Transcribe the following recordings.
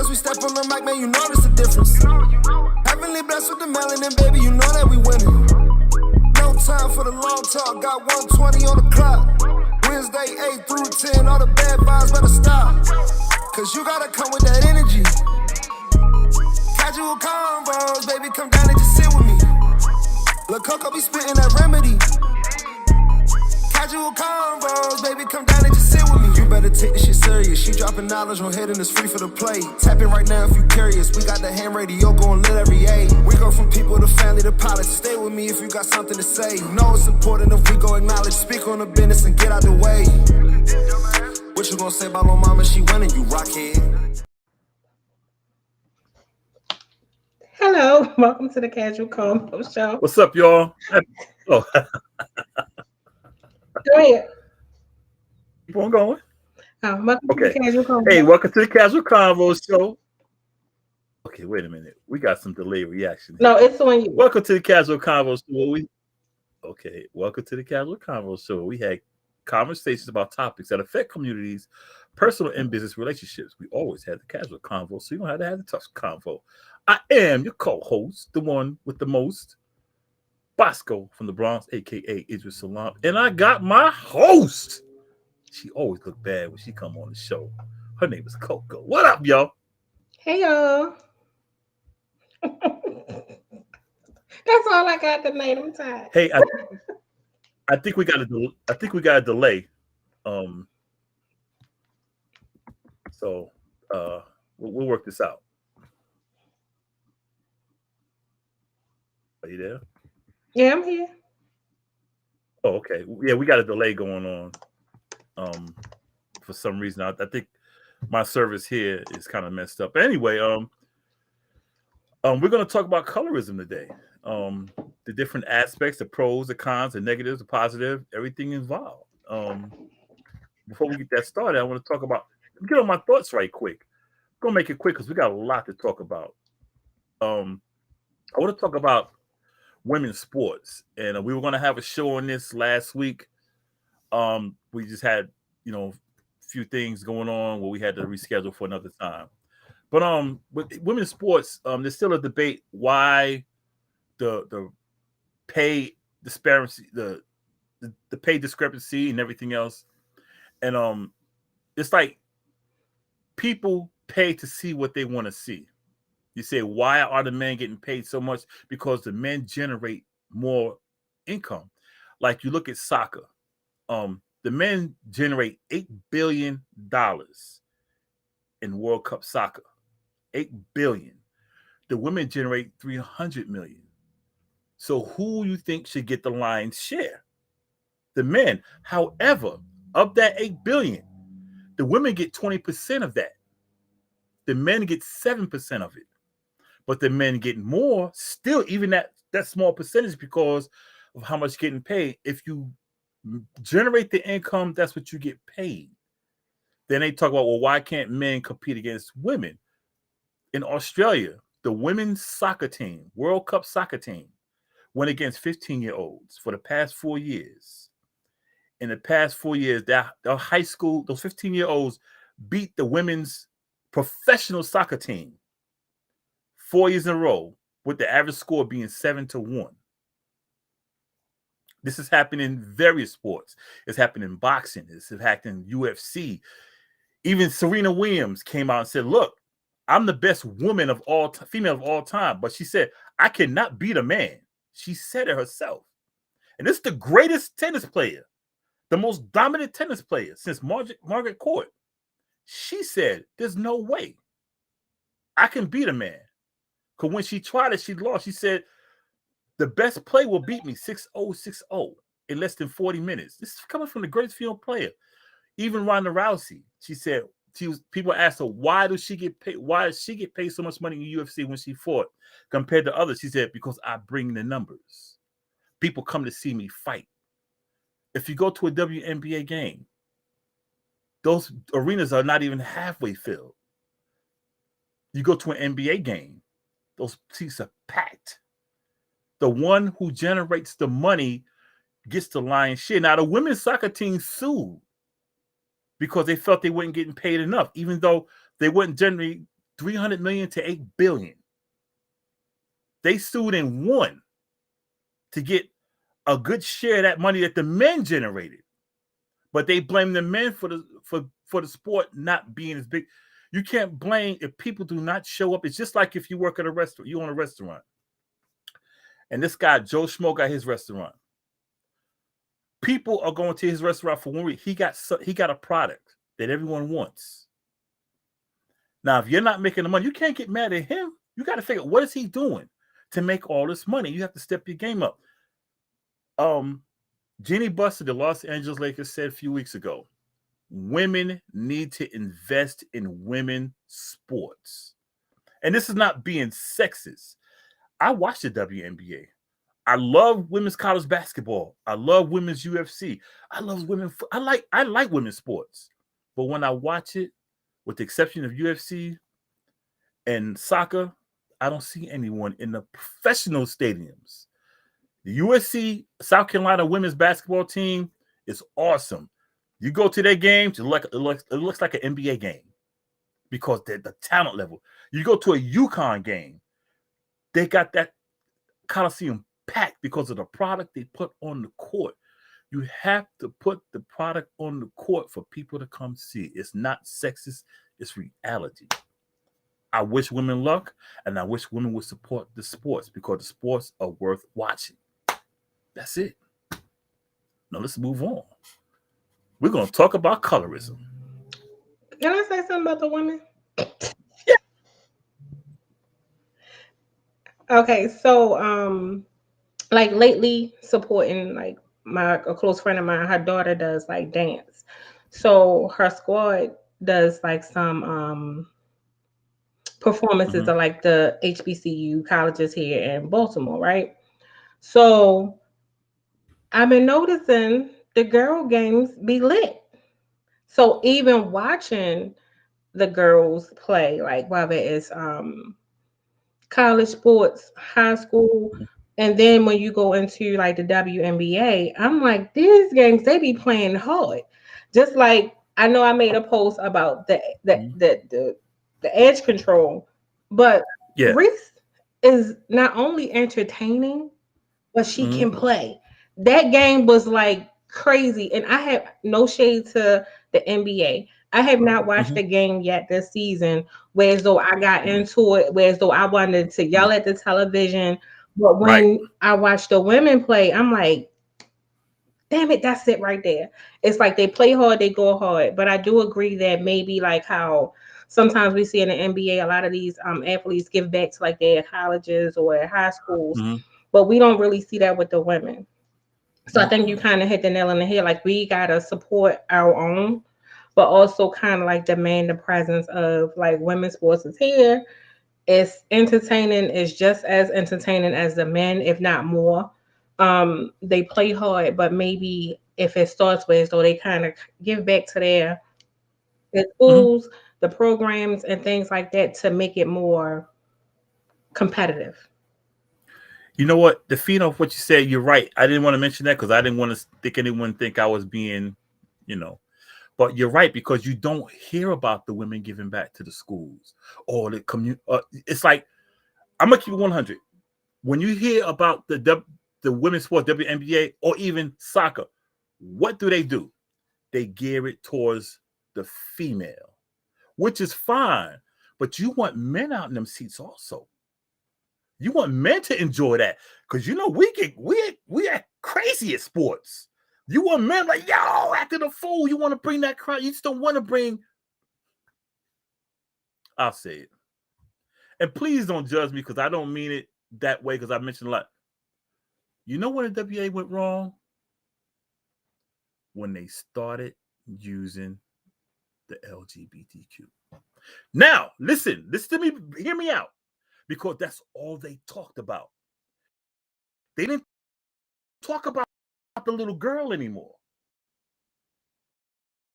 as we step on the mic, man, you notice the difference. Heavenly blessed with the melanin, baby, you know that we winning. No time for the long talk, got 120 on the clock. Wednesday 8 through 10, all the bad vibes better stop. Cause you gotta come with that energy. Casual combos, baby, come down and just sit with me. Lil' Coco be spitting that remedy. Casual combos, baby, come down and just sit with me. You better take this shit serious. She dropping knowledge on head and it's free for the play. Tap in right now if you curious. We got the ham radio going lit every A. We go from people to family to pilots. Stay with me if you got something to say. You know it's important if we go acknowledge. Speak on the business and get out the way. What you gonna say about my mama? She winning, you rockhead. Hello, welcome to the Casual Combo Show. What's up, y'all? Oh. Go ahead. Keep on going. Welcome to the Casual Combo. Hey, welcome to the Casual Convo Show. Okay, wait a minute. We got some delayed reaction. No, it's on you. Welcome to the Casual Convo Show. Welcome to the Casual Convo Show. We had conversations about topics that affect communities, personal and business relationships. We always had the casual convo, so you don't have to have the tough convo. I am your co-host, the one with the most, Boscoe from the Bronx, aka Idris Salam, and I got my host. She always look bad when she come on the show. Her name is Coco. What up, y'all? Hey, y'all. That's all I got tonight. I'm tired. Hey, I think we got a delay. So we'll work this out. Are you there? Yeah, I'm here. Oh, okay. Yeah, we got a delay going on. For some reason, I think my service here is kind of messed up. Anyway, we're going to talk about colorism today. The different aspects, the pros, the cons, the negatives, the positive, everything involved. Before we get that started, I want to talk about, get on my thoughts right quick. I'm going to make it quick because we got a lot to talk about. I want to talk about women's sports, and we were going to have a show on this last week. We just had, a few things going on where we had to reschedule for another time. But with women's sports, there's still a debate why the pay disparity, the pay discrepancy, and everything else. And it's like people pay to see what they want to see. You say, why are the men getting paid so much? Because the men generate more income. Like you look at soccer, the men generate $8 billion in World Cup soccer. $8 billion. The women generate $300 million. So who you think should get the lion's share? The men. However, of that $8 billion, the women get 20% of that. The men get 7% of it. But the men get more still, even that small percentage, because of how much getting paid. If you generate the income, that's what you get paid. Then they talk about, well, why can't men compete against women? In Australia, the women's soccer team, World Cup soccer team, went against 15-year-olds for the past 4 years. In the past 4 years, their high school, those 15-year-olds beat the women's professional soccer team 4 years in a row, with the average score being 7-1. This is happening in various sports. It's happening in boxing. It's happening in UFC. Even Serena Williams came out and said, look, I'm the best woman of all female of all time. But she said, I cannot beat a man. She said it herself. And this is the greatest tennis player, the most dominant tennis player since Margaret Court. She said, there's no way I can beat a man. Because when she tried it, she lost. She said, the best player will beat me 6-0, 6-0 in less than 40 minutes. This is coming from the greatest female player. Even Ronda Rousey, she said, people asked her, why does she get paid? Why does she get paid so much money in the UFC when she fought compared to others? She said, because I bring the numbers. People come to see me fight. If you go to a WNBA game, those arenas are not even halfway filled. You go to an NBA game, those seats are packed. The one who generates the money gets the lion's share. Now, the women's soccer team sued because they felt they weren't getting paid enough, even though they weren't generally $300 million to $8 billion. They sued and won to get a good share of that money that the men generated. But they blame the men for the sport not being as big. You can't blame if people do not show up. It's just like if you work at a restaurant, you own a restaurant. And this guy, Joe Schmo, got his restaurant. People are going to his restaurant for 1 week. He got a product that everyone wants. Now, if you're not making the money, you can't get mad at him. You got to figure, what is he doing to make all this money? You have to step your game up. Jeannie Buster, the Los Angeles Lakers, said a few weeks ago, women need to invest in women's sports. And this is not being sexist. I watch the WNBA. I love women's college basketball. I love women's UFC. I love women. I like women's sports. But when I watch it, with the exception of UFC and soccer, I don't see anyone in the professional stadiums. The USC South Carolina women's basketball team is awesome. You go to their games, it looks like an NBA game because the talent level. You go to a UConn game, they got that Coliseum packed because of the product they put on the court. You have to put the product on the court for people to come see. It's not sexist, it's reality. I wish women luck, and I wish women would support the sports because the sports are worth watching. That's it. Now let's move on. We're going to talk about colorism. Can I say something about the women? Yeah. Okay, so like lately supporting like a close friend of mine, her daughter does like dance. So her squad does like some performances of like the HBCU colleges here in Baltimore, right? So I've been noticing the girl games be lit. So even watching the girls play, like whether it's college sports, high school, and then when you go into like the WNBA, I'm like, these games, they be playing hard. Just like I know I made a post about the edge control, but Yeah. Reese is not only entertaining, but she can play. That game was like crazy, and I have no shade to the NBA. I have not watched the game yet this season, whereas though I got into it, whereas though I wanted to yell at the television. But when I watch the women play, I'm like, damn it, that's it right there. It's like they play hard, they go hard. But I do agree that maybe like how sometimes we see in the NBA, a lot of these athletes give back to like their colleges or high schools, but we don't really see that with the women. So I think you kind of hit the nail on the head. Like we gotta support our own, but also kind of like demand the presence of like women's sports is here. It's entertaining. It's just as entertaining as the men, if not more. They play hard, but maybe if it starts with so they kind of give back to their schools, the programs and things like that to make it more competitive. You know what? The feed off what you said, you're right. I didn't want to mention that because I didn't want to anyone think I was being, but you're right because you don't hear about the women giving back to the schools or the community. It's like, I'm going to keep it 100. When you hear about the women's sport, WNBA, or even soccer, what do? They gear it towards the female, which is fine. But you want men out in them seats also. You want men to enjoy that because we act crazy at sports. You want men like, yo, acting a fool. You want to bring that crowd. You just don't want to bring. I'll say it. And please don't judge me because I don't mean it that way because I mentioned a lot. You know when the WA went wrong? When they started using the LGBTQ. Now, listen to me, hear me out. Because that's all they talked about. They didn't talk about the little girl anymore.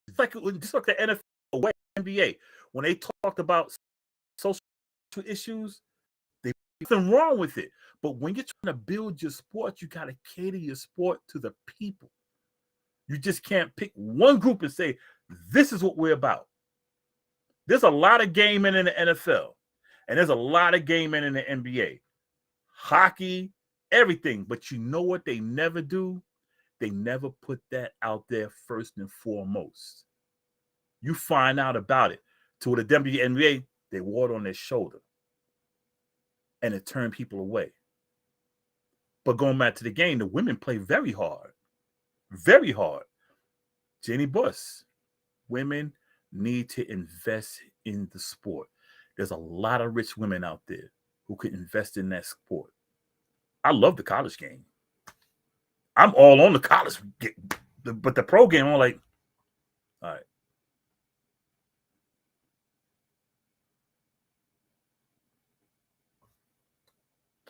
It's like just like the NFL, NBA, when they talked about social issues, there's nothing wrong with it. But when you're trying to build your sport, you got to cater your sport to the people. You just can't pick one group and say, this is what we're about. There's a lot of gaming in the NFL. And there's a lot of gay men in the NBA, hockey, everything. But you know what they never do? They never put that out there first and foremost. You find out about it. To the WNBA, they wore it on their shoulder. And it turned people away. But going back to the game, the women play very hard. Very hard. Jenny Buss, women need to invest in the sport. There's a lot of rich women out there who could invest in that sport. I love the college game. I'm all on the college, but the pro game, I'm like, all right.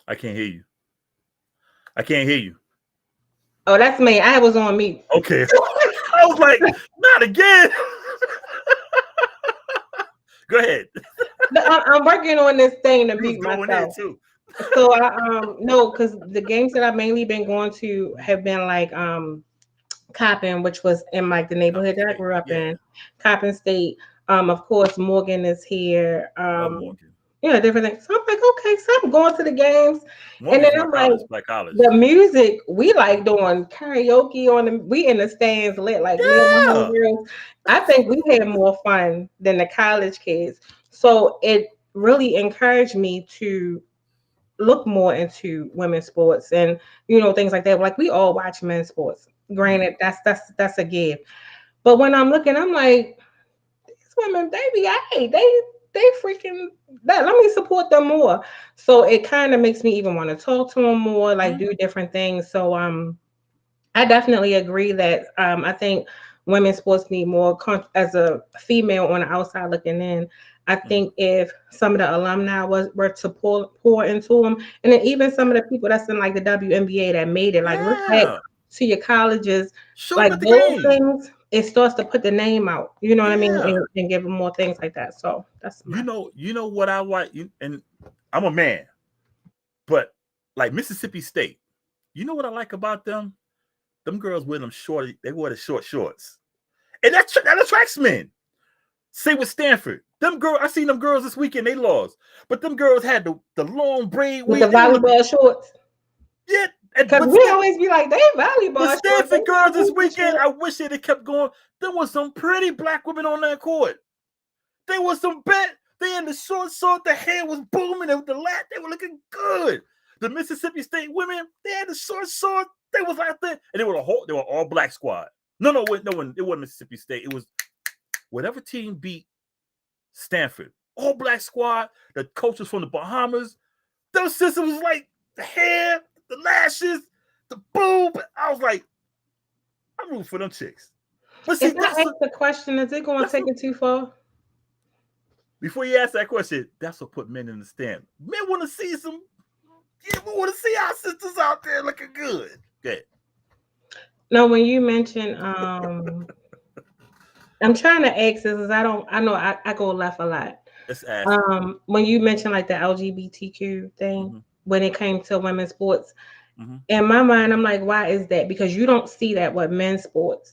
I can't hear you. I can't hear you. Oh, that's me. I was on mute. Okay. I was like, not again. Go ahead. I'm working on this thing to mute myself. Too. So no, because the games that I've mainly been going to have been like Coppin, which was in like the neighborhood that I grew up in, Coppin State. Of course, Morgan is here. Morgan. Yeah, different things. So I'm like, okay, so I'm going to the games, and then I'm like, the music we like doing karaoke on the. We in the stands lit like girls. I think we had more fun than the college kids. So it really encouraged me to look more into women's sports and things like that. Like we all watch men's sports. Granted, that's a give. But when I'm looking, I'm like, these women, they freaking that. Let me support them more. So it kind of makes me even want to talk to them more, like do different things. So I definitely agree that I think women's sports need more. As a female on the outside looking in, I think if some of the alumni were to pour into them, and then even some of the people that's in like the WNBA that made it, like look back to your colleges, like those things, it starts to put the name out. You know what I mean, and give them more things like that. So that's you know what I want, and I'm a man, but like Mississippi State, you know what I like about them? Them girls wear them short. They wear the short shorts, and that attracts men. Same with Stanford. Them girls, I seen them girls this weekend. They lost, but them girls had the long braid with the volleyball shorts. Yeah, because we always be like, they volleyball. The Stanford girls this weekend, I wish they'd have kept going. There was some pretty black women on that court. There was some they in the short, the hair was booming, and the lat, they were looking good. The Mississippi State women, they had the short, they was out there, and they were all black squad. No one, it wasn't Mississippi State. It was whatever team beat Stanford. All black squad. The coach was from the Bahamas. Those sisters was like the hair, the lashes, the boob. I was like, I'm rooting for them chicks. But see, if I ask the question, is it going to take it too far? Before you ask that question, that's what put men in the stand. Men want to see some. Yeah, we want to see our sisters out there looking good. Okay. No, when you mention, I'm trying to ask this because I know I go left a lot. Let's ask. When you mentioned like the LGBTQ thing, when it came to women's sports, in my mind, I'm like, why is that? Because you don't see that with men's sports.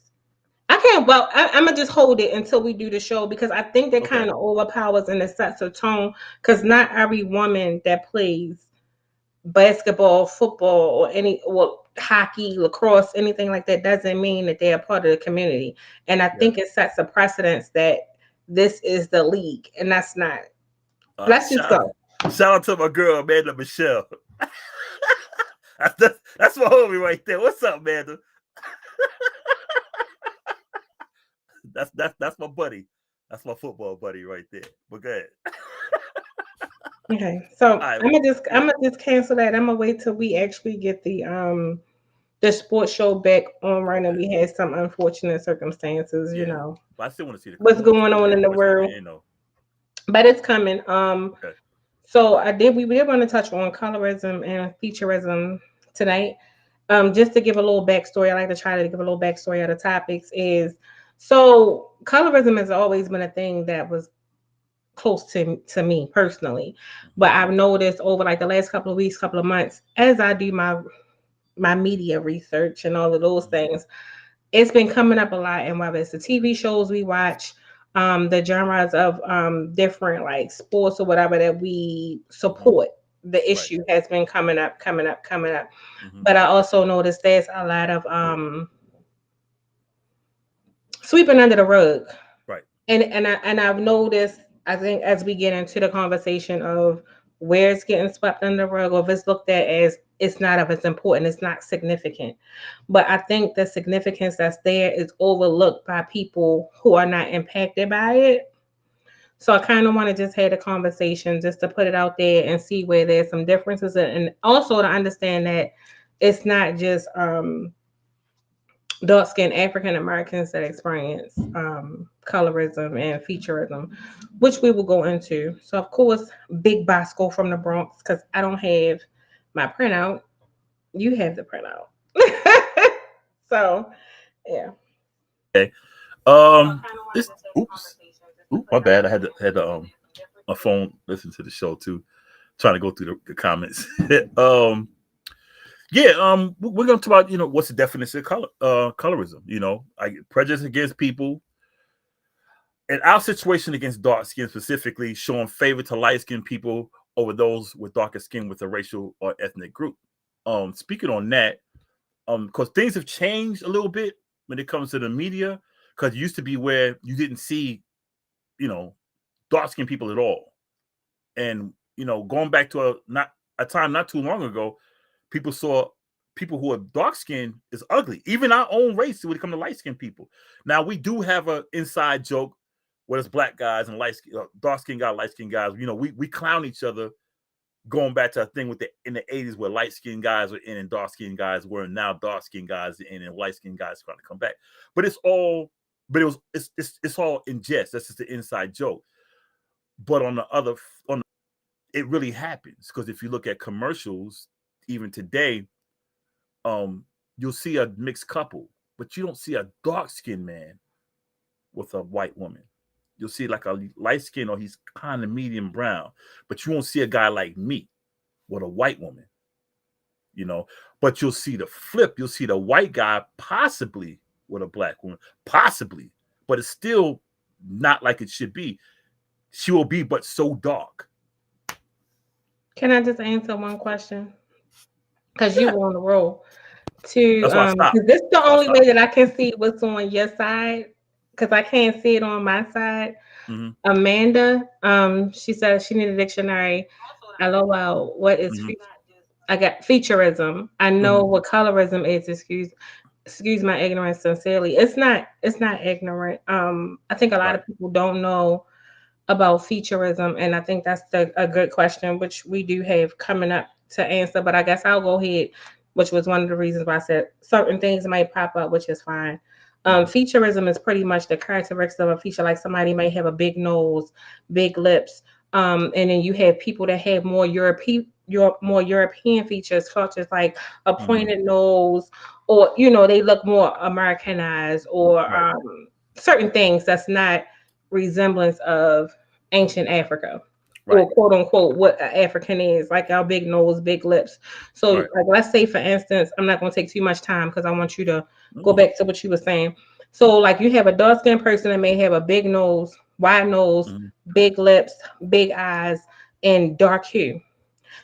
I can't. Well, I'm gonna just hold it until we do the show because I think that kind of overpowers and it sets a tone. Because not every woman that plays basketball, football, or hockey, lacrosse, anything like that doesn't mean that they're part of the community. And I think it sets a precedence that this is the league, and that's not. Let's just go. Shout out to my girl Amanda Michelle. That's my homie right there. What's up, Amanda? That's my buddy. That's my football buddy right there. But go ahead. Okay, so I'm gonna just cancel that. I'm gonna wait till we actually get the sports show back on right now. We had some unfortunate circumstances, you know. But I still want to see what's going on in the world. But it's coming. So we did want to touch on colorism and featurism tonight. Just to give a little backstory, I like to try to give a little backstory of the topics is so colorism has always been a thing that was close to me personally. But I've noticed over like the last couple of weeks, couple of months, as I do my media research and all of those things, it's been coming up a lot. And whether it's the TV shows we watch, the genres of different like sports or whatever that we support, the issue has been coming up, coming up, coming up. But I also noticed there's a lot of sweeping under the rug. Right. And I've noticed, I think as we get into the conversation of where it's getting swept under the rug, or if it's looked at as it's not of it's important, it's not significant. But I think the significance that's there is overlooked by people who are not impacted by it. So I kind of want to just have a conversation just to put it out there and see where there's some differences, and also to understand that it's not just dark skinned African Americans that experience colorism and featurism, which we will go into. So, of course, Big Bosco from the Bronx, because I don't have my printout. You have the printout. So, yeah. Okay. This. Oops. Ooh, my bad. I had my phone listen to the show too, trying to go through the comments. Yeah, we're gonna talk about what's the definition of colorism. Like prejudice against people, and our situation against dark skin specifically, showing favor to light skinned people over those with darker skin with a racial or ethnic group. Speaking on that, because things have changed a little bit when it comes to the media, because it used to be where you didn't see, dark skinned people at all, and going back to a time not too long ago, people saw people who are dark skinned is ugly. Even our own race when it comes to light skinned people. Now we do have an inside joke where it's black guys and dark skinned guys, light skinned guys. We clown each other, going back to a thing in the 80s where light skinned guys were in and dark skinned guys were, and now dark skinned guys are in and light skinned guys are trying to come back. But it's all in jest. That's just the inside joke. But it really happens, because if you look at commercials, even today, you'll see a mixed couple, but you don't see a dark skinned man with a white woman. You'll see like a light skin, or he's kind of medium brown, but you won't see a guy like me with a white woman. But you'll see the flip. You'll see the white guy possibly with a black woman, possibly, but it's still not like it should be. She will be, but so dark. Can I just answer one question? Because you were on the roll. To That's why I stopped. because this is the only way that I can see what's on your side, because I can't see it on my side. Amanda, she said she needed a dictionary. LOL. What is I got featurism. I know what colorism is. Excuse my ignorance sincerely. It's not ignorant. I think a lot of people don't know about featurism, and I think that's a good question, which we do have coming up to answer. But I guess I'll go ahead, which was one of the reasons why I said certain things might pop up, which is fine. Featurism is pretty much the characteristics of a feature. Like somebody may have a big nose, big lips, and then you have people that have more European features, such as like a pointed nose, or they look more Americanized, or certain things that's not resemblance of ancient Africa. Or quote unquote what African is, like our big nose, big lips. So like let's say for instance, I'm not going to take too much time because I want you to go back to what you were saying. So like you have a dark skinned person that may have a big nose, wide nose, big lips, big eyes, and dark hue.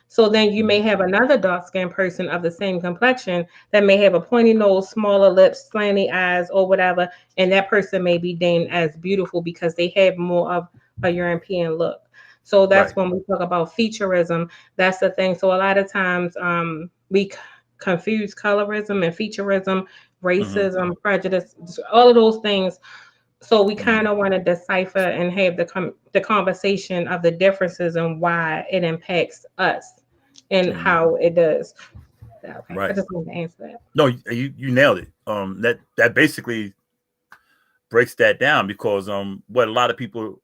So then you may have another dark skinned person of the same complexion that may have a pointy nose, smaller lips, slanty eyes, or whatever, and that person may be deemed as beautiful because they have more of a European look. So that's when we talk about featurism. That's the thing. So a lot of times we confuse colorism and featurism, racism, prejudice, all of those things. So we kind of want to decipher and have the conversation of the differences and why it impacts us and how it does. Okay, I just want to answer that. No, you nailed it. That basically breaks that down, because what a lot of people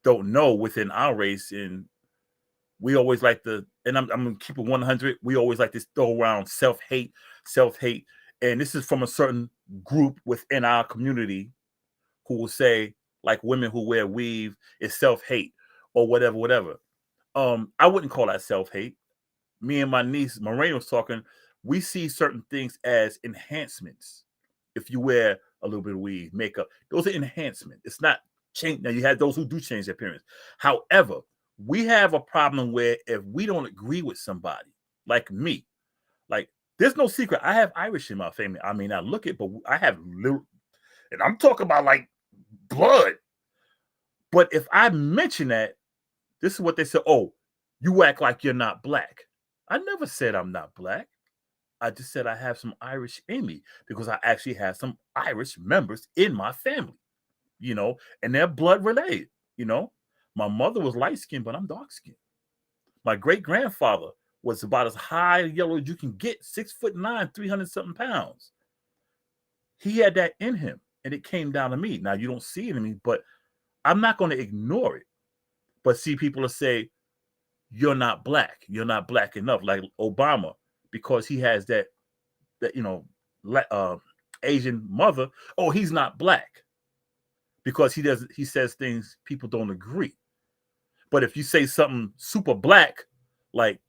don't know within our race, and we always like to, and I'm gonna keep it 100. We always like to throw around self-hate, and this is from a certain group within our community who will say like women who wear weave is self-hate or whatever. I wouldn't call that self-hate. Me and my niece Moraine was talking. We see certain things as enhancements. If you wear a little bit of weave, makeup, those are enhancement. It's not change. Now you have those who do change their appearance. However, we have a problem where if we don't agree with somebody, like me, like there's no secret. I have Irish in my family. I mean, I look it, but I have little, and I'm talking about like blood. But if I mention that, this is what they say. Oh, you act like you're not black. I never said I'm not black. I just said I have some Irish in me because I actually have some Irish members in my family, you know, and they're blood related, you know. My mother was light skinned, but I'm dark skinned. My great grandfather was about as high yellow as you can get, 6'9", 300 something pounds. He had that in him, and it came down to me. Now you don't see it in me, but I'm not going to ignore it. But see, people will say, you're not black. You're not black enough. Like Obama, because he has that you know, Asian mother. Oh, he's not black because he says things people don't agree. But if you say something super black, like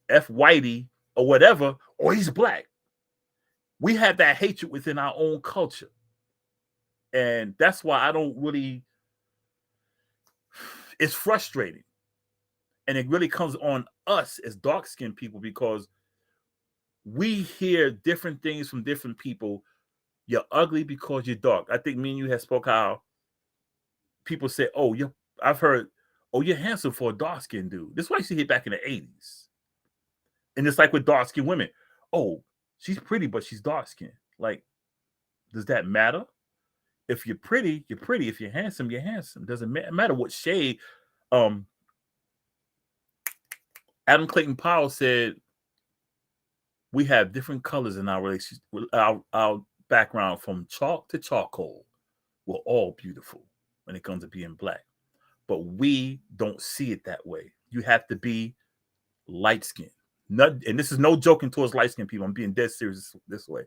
F Whitey or whatever, or he's black, we have that hatred within our own culture. And that's why I don't really, it's frustrating. And it really comes on us as dark-skinned people because we hear different things from different people. You're ugly because you're dark. I think me and you have spoke how people say, oh, I've heard, oh, you're handsome for a dark-skinned dude. This is what I used to hear back in the 80s. And it's like with dark-skinned women. Oh, she's pretty, but she's dark-skinned. Like, does that matter? If you're pretty, you're pretty. If you're handsome, you're handsome. Doesn't matter what shade. Adam Clayton Powell said, we have different colors in our relationship, our background from chalk to charcoal. We're all beautiful when it comes to being black. But we don't see it that way. You have to be light-skinned. And this is no joking towards light-skinned people. I'm being dead serious this way.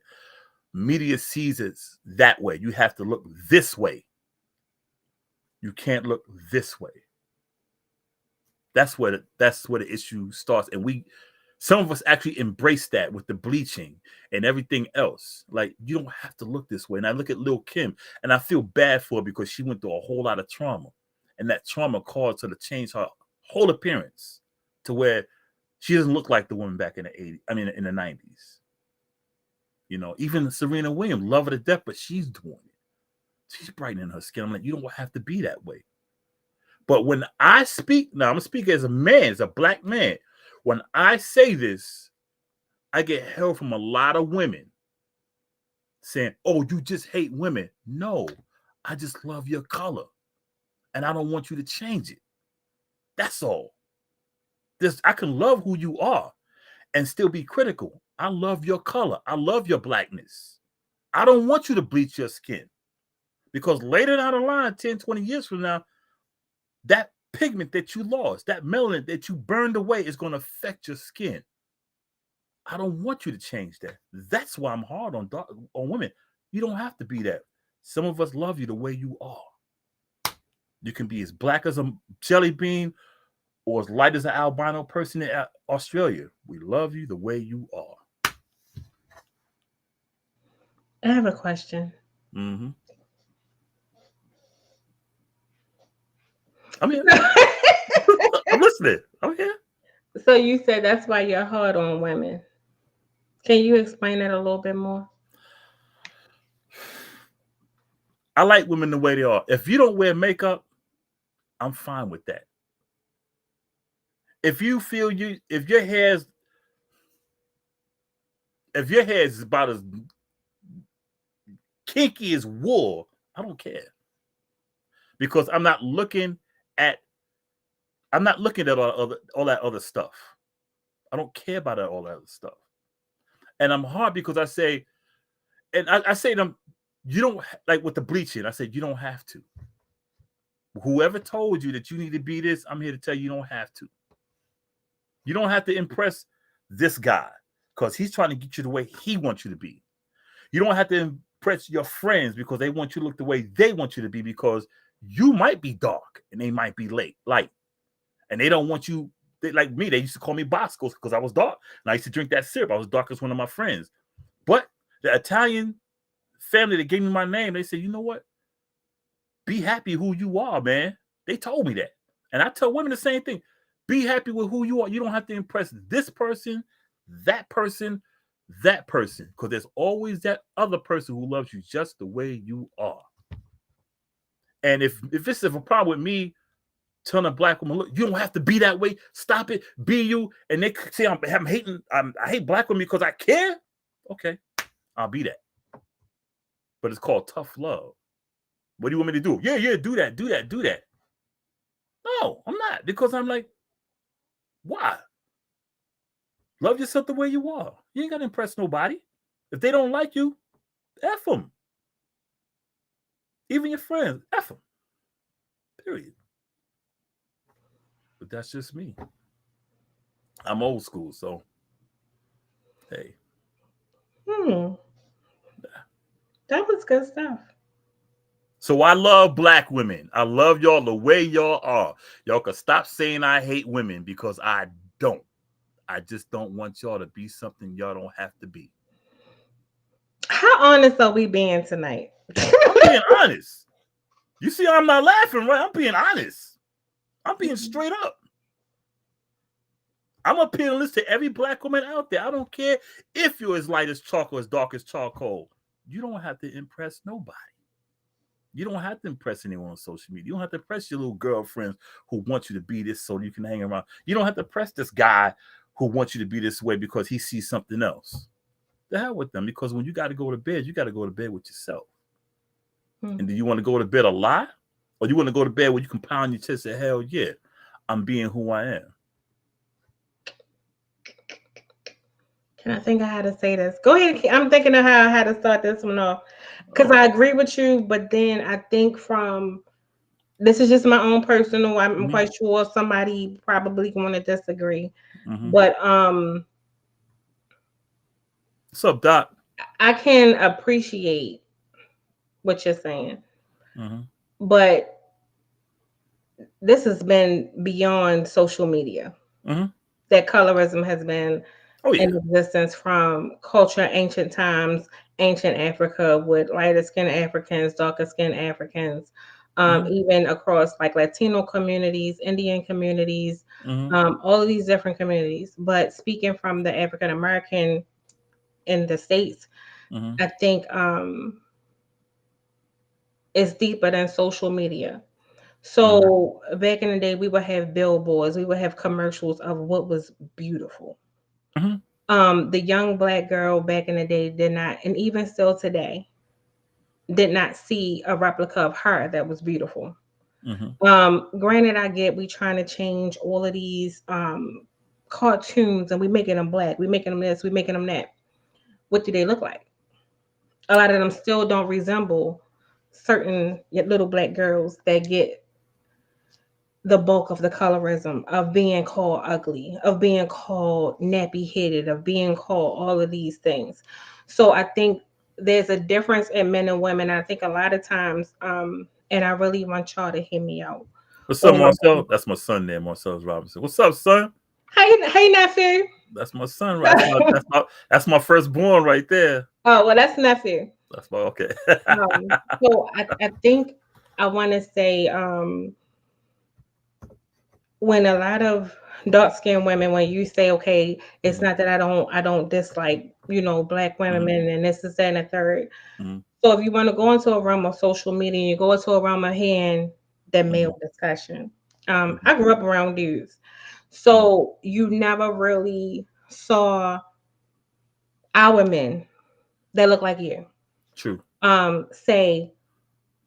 Media sees it that way. You have to look this way. You can't look this way. That's where the issue starts. And some of us actually embrace that with the bleaching and everything else. Like, you don't have to look this way. And I look at Lil' Kim, and I feel bad for her because she went through a whole lot of trauma. And that trauma caused her to change her whole appearance to where she doesn't look like the woman back in the 80s. I mean, in the 90s. You know, even Serena Williams, love her to death, but she's doing it. She's brightening her skin. I'm like, you don't have to be that way. But when I speak, now I'm going to speak as a man, as a black man. When I say this, I get hell from a lot of women saying, oh, you just hate women. No, I just love your color. And I don't want you to change it. That's all. I can love who you are and still be critical. I love your color. I love your blackness. I don't want you to bleach your skin. Because later down the line, 10, 20 years from now, that pigment that you lost, that melanin that you burned away is going to affect your skin. I don't want you to change that. That's why I'm hard on women. You don't have to be that. Some of us love you the way you are. You can be as black as a jelly bean or as light as an albino person in Australia. We love you the way you are. I have a question. Mm-hmm. I'm here. I'm listening. I'm here. So you said that's why you're hard on women. Can you explain that a little bit more? I like women the way they are. If you don't wear makeup, I'm fine with that. If you feel if your hair is about as kinky as wool, I don't care. Because I'm not looking at all that other stuff. I don't care about all that other stuff. And I'm hard because I say, and I say to them, you don't, like with the bleaching, I said, you don't have to. Whoever told you that you need to be this, I'm here to tell you, you don't have to. You don't have to impress this guy because he's trying to get you the way he wants you to be. You don't have to impress your friends because they want you to look the way they want you to be because you might be dark and they might be light. And they don't want you, like me, they used to call me Boscoe because I was dark. And I used to drink that syrup. I was dark as one of my friends. But the Italian family that gave me my name, they said, you know what? be happy who you are, man. They told me that. And I tell women the same thing. Be happy with who you are. You don't have to impress this person, that person, that person. Because there's always that other person who loves you just the way you are. And if this is a problem with me telling a black woman, look, you don't have to be that way. Stop it. Be you. And they say I'm hating. I hate black women because I care. Okay, I'll be that. But it's called tough love. What do you want me to do? Yeah, do that, do that, do that. No, I'm not. Because I'm like, why? Love yourself the way you are. You ain't got to impress nobody. If they don't like you, F them. Even your friends, F them. Period. But that's just me. I'm old school, so hey. That was good stuff. So I love black women. I love y'all the way y'all are. Y'all can stop saying I hate women because I don't. I just don't want y'all to be something y'all don't have to be. How honest are we being tonight? I'm being honest. You see, I'm not laughing, right? I'm being honest. I'm being straight up. I'm appealing this to every black woman out there. I don't care if you're as light as chalk or as dark as charcoal. You don't have to impress nobody. You don't have to impress anyone on social media. You don't have to impress your little girlfriends who want you to be this so you can hang around. You don't have to impress this guy who wants you to be this way because he sees something else. The hell with them, because when you got to go to bed, you got to go to bed with yourself. And do you want to go to bed a lie? Or you want to go to bed where you can pound your chest and say, hell yeah, I'm being who I am. Can I think of how to say this? Go ahead. I'm thinking of how to start this one off. Because I agree with you, but then I think from, this is just my own personal, I'm quite sure somebody probably going to disagree. But what's up, Doc? I can appreciate what you're saying. But this has been beyond social media. That colorism has been in existence from culture, ancient times, ancient Africa, with lighter skinned Africans, darker skinned Africans, even across like Latino communities, Indian communities, all of these different communities. But speaking from the African American in the States, I think it's deeper than social media. So back in the day, we would have billboards, we would have commercials of what was beautiful. The young Black girl back in the day did not, and even still today, did not see a replica of her that was beautiful. Granted, I get we trying to change all of these cartoons and we making them black, we making them this, we making them that. What do they look like? A lot of them still don't resemble certain little Black girls that get the bulk of the colorism of being called ugly, of being called nappy-headed, of being called all of these things. So I think there's a difference in men and women. I think a lot of times, and I really want y'all to hear me out. What's up, Marcel? That's my son there, Marcel Robinson. What's up, son? Hey, nephew. That's my son, right? That's my firstborn right there. Oh, well, that's nephew. That's my, okay. So I think I want to say, when a lot of dark-skinned women, when you say, okay, it's not that I don't dislike, Black women and this is that and the third. So if you want to go into a realm of social media, you go into a realm of hearing the male discussion. I grew up around dudes. So you never really saw our men that look like you. True. Say,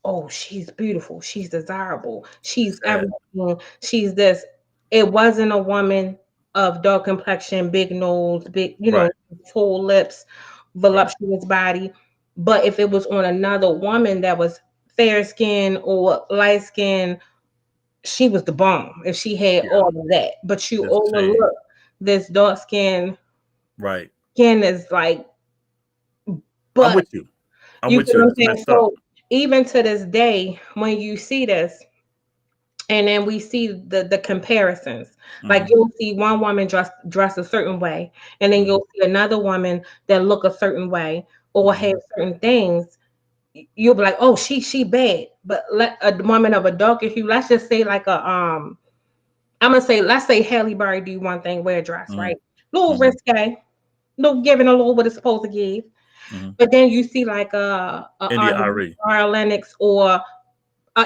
oh, she's beautiful, she's desirable, she's everything, she's this. It wasn't a woman of dark complexion, big nose, big, full lips, voluptuous body. But if it was on another woman that was fair skin or light skin, she was the bomb if she had all of that. But you overlook this dark skin. Right. Skin is like, but I'm with you. I'm with get what you. I'm saying? So even to this day, when you see this, and then we see the comparisons, like you'll see one woman dressed a certain way, and then you'll see another woman that look a certain way or have certain things. you'll be like, oh, she bad. But a woman of a darker hue, let's just say like a I'm gonna say, let's say Halle Berry do one thing, wear a dress, Mm-hmm. right? Little Mm-hmm. risque, little giving a little what it's supposed to give. Mm-hmm. But then you see like a India Irie. Lennox or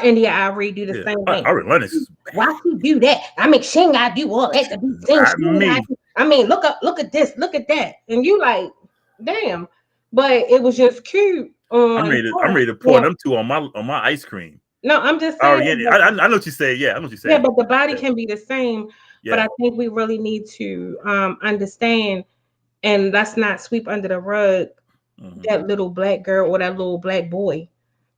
India Irie do the Yeah, same thing. Ari Lennox is Why she do that? I mean, she ain't gotta do all that to be seen. I mean, I mean, look at this, look at that, and you like, damn. But it was just cute I'm on. ready to pour Yeah. them two on my ice cream. No, I'm just saying. Ari, I know what you say. Yeah, I know what you say. Yeah, but the body Yeah. can be the same. But Yeah. I think we really need to understand, and let's not sweep under the rug Mm-hmm. that little black girl or that little black boy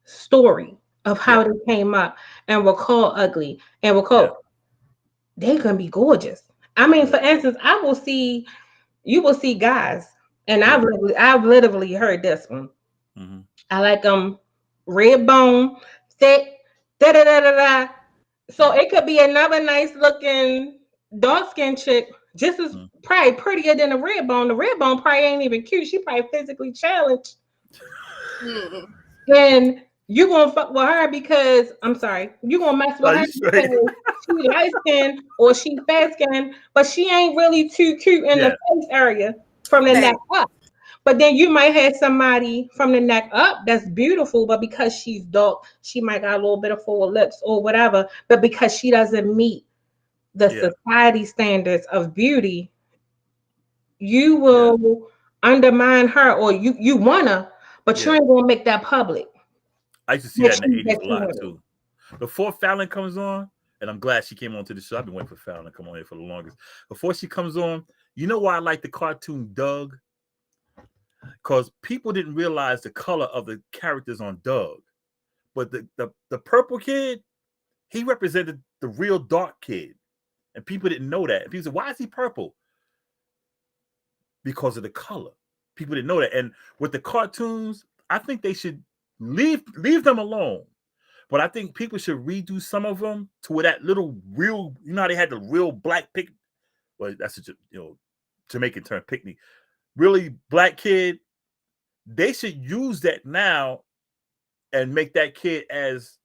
story of how they came up and were called ugly and were called. They're gonna be gorgeous. I mean, for instance, you will see guys, and I've literally heard this one. Mm-hmm. I like them red bone, thick, da da da da da. So it could be another nice looking dark skinned chick, just as probably prettier than the red bone. The red bone probably ain't even cute. She probably physically challenged. And you gonna fuck with her because I'm sorry, you gonna mess with her because she light skinned or she fat skinned, but she ain't really too cute in the face area from the neck up. But then you might have somebody from the neck up that's beautiful, but because she's dark, she might got a little bit of full lips or whatever. But because she doesn't meet the society standards of beauty, you will undermine her, or you wanna, but you ain't gonna make that public. I used to see that in the 80s a lot too. Before Fallon comes on, and I'm glad she came on to the show. I've been waiting for Fallon to come on here for the longest. Before she comes on, you know why I like the cartoon Doug? Because people didn't realize the color of the characters on Doug. But the purple kid, he represented the real dark kid. And people didn't know that. And people said, why is he purple? Because of the color. People didn't know that. And with the cartoons, I think they should leave them alone. But I think people should redo some of them to where that little real, you know how they had the real black picnic. Well, that's a Jamaican term, picnic. Really black kid. They should use that now and make that kid as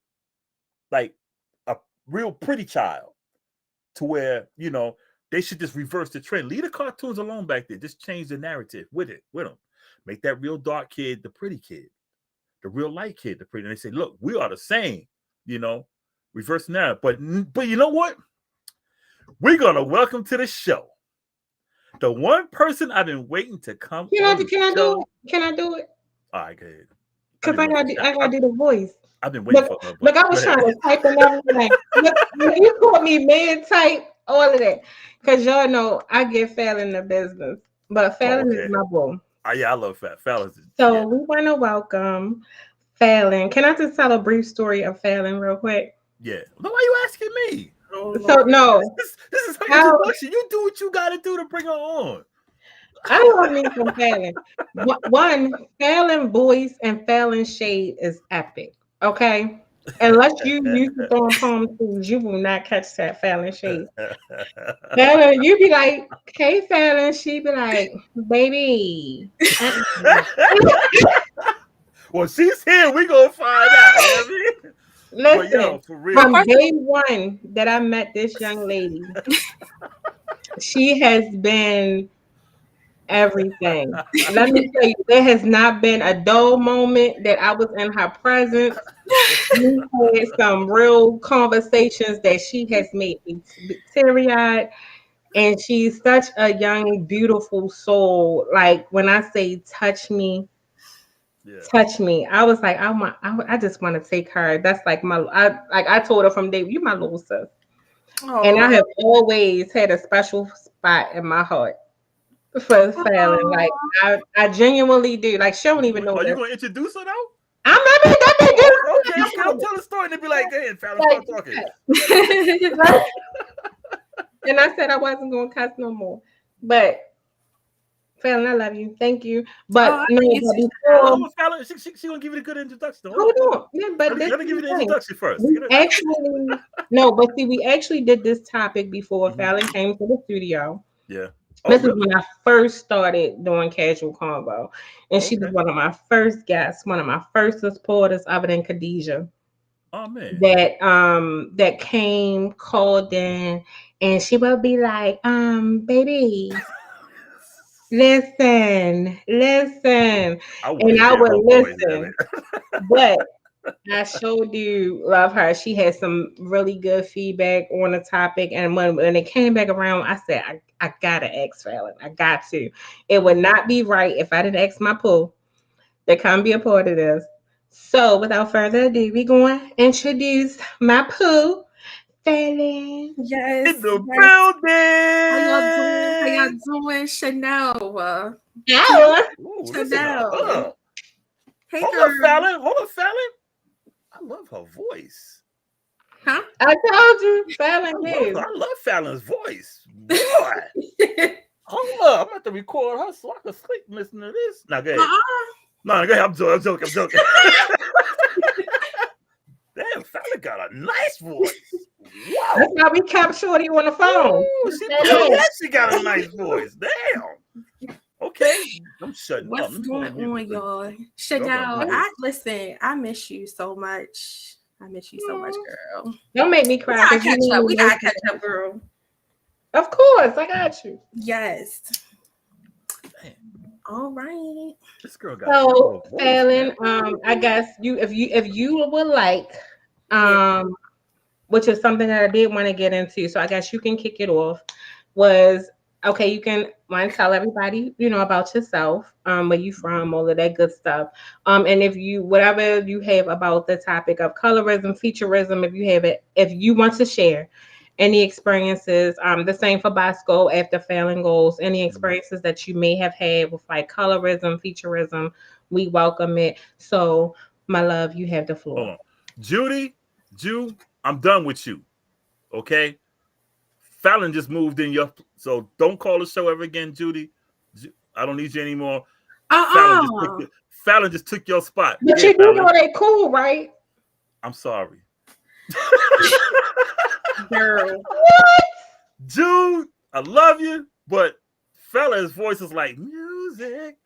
like a real pretty child, to where, they should just reverse the trend. Leave the cartoons alone back there. Just change the narrative with them. Make that real dark kid the pretty kid. The real light kid the pretty. And they say, look, we are the same, reverse narrative. But you know what? We're going to welcome to the show the one person I've been waiting to come. Can I do it? All right, go ahead. Because I gotta do the voice. I've been waiting for her. Look, I was trying to type and everything. Look, you caught me mid type, all of that. Because y'all know I give Fallon the business. But Fallon is my boo. Yeah, I love Fallon. So we want to welcome Fallon. Can I just tell a brief story of Fallon real quick? Yeah. Why are you asking me? So no. This is her introduction. You do what you got to do to bring her on. I don't need from Fallon. One, Fallon voice and Fallon shade is epic. Okay? Unless you used to throwing palm trees, you will not catch that Fallon shade. Fallon, you be like, hey Fallon, she be like, baby. Well, she's here. We gonna find out. Listen, for real. From day one that I met this young lady, she has been everything. Let me tell you, there has not been a dull moment that I was in her presence. We had some real conversations that she has made me teary-eyed, and she's such a young, beautiful soul. Like when I say touch me, I was like, I just want to take her. That's like I told her from day, you my little sis. Oh, and I have always had a special spot in my heart for Fallon. Like I genuinely do. Like she don't even know. Are you gonna introduce her though? I'm not gonna do. Okay, I'll tell the story and be like, "Hey, Fallon, start talking." And I said I wasn't gonna cuss no more, but Fallon, I love you. Thank you. But Fallon, she gonna give you a good introduction. Hold on. Yeah, but let me give you the introduction first. We actually did this topic before Fallon came to the studio. Yeah. Oh, This is really? when I first started doing casual combo, and she was Okay. one of my first guests, one of my first supporters, other than Khadijah, Oh man. that came, called in, and she would be like, baby, listen, I want and to I hear would her voice. Damn listen, but I sure do love her. She had some really good feedback on the topic. And when it came back around, I said, I gotta ask Fallon. I got to. It would not be right if I didn't ask my poo to come be a part of this. So without further ado, we're going to introduce my poo, Fallon. In Yes, the yes. How y'all doing? How y'all building. doing? Chanel. Ow. Ooh, this is Chanel. Hey, Hold up, girl. Fallon. Hold up, Fallon. I love her voice. Huh? I told you, Fallon is. I love Fallon's voice. Boy. Hold up. I'm about to record her so I can sleep listening to this. Now, go ahead. No, go ahead. I'm joking. Damn, Fallon got a nice voice. Wow. That's how we kept Shorty on the phone. Ooh, she got a nice voice. Damn. Okay. I'm shutting up. What's Let me go going mute on, this. y'all? Chanel, listen, I miss you so much. I miss you so much, girl. Don't make me We cry. gotta 'Cause you catch up. need We me gotta catch up, girl. Of course, I got you. Yes. Damn, All right. this girl got a So, voice, Fallon, man. I guess if you would like, Yeah. which is something that I did want to get into, so I guess you can kick it off. Was okay. You can tell everybody about yourself, where you from, all of that good stuff. And if you whatever you have about the topic of colorism, featurism, if you have it, if you want to share any experiences, the same for Bosco after failing goals, any experiences that you may have had with like colorism, featurism, we welcome it. So, my love, you have the floor. Hold on. Judy, I'm done with you. Okay? Fallon just moved in so don't call the show ever again, Judy. I don't need you anymore. Fallon just took your spot. But Yeah, you do know Fallon. they cool, right? I'm sorry. Girl. Jude, I love you, but Fallon's voice is like music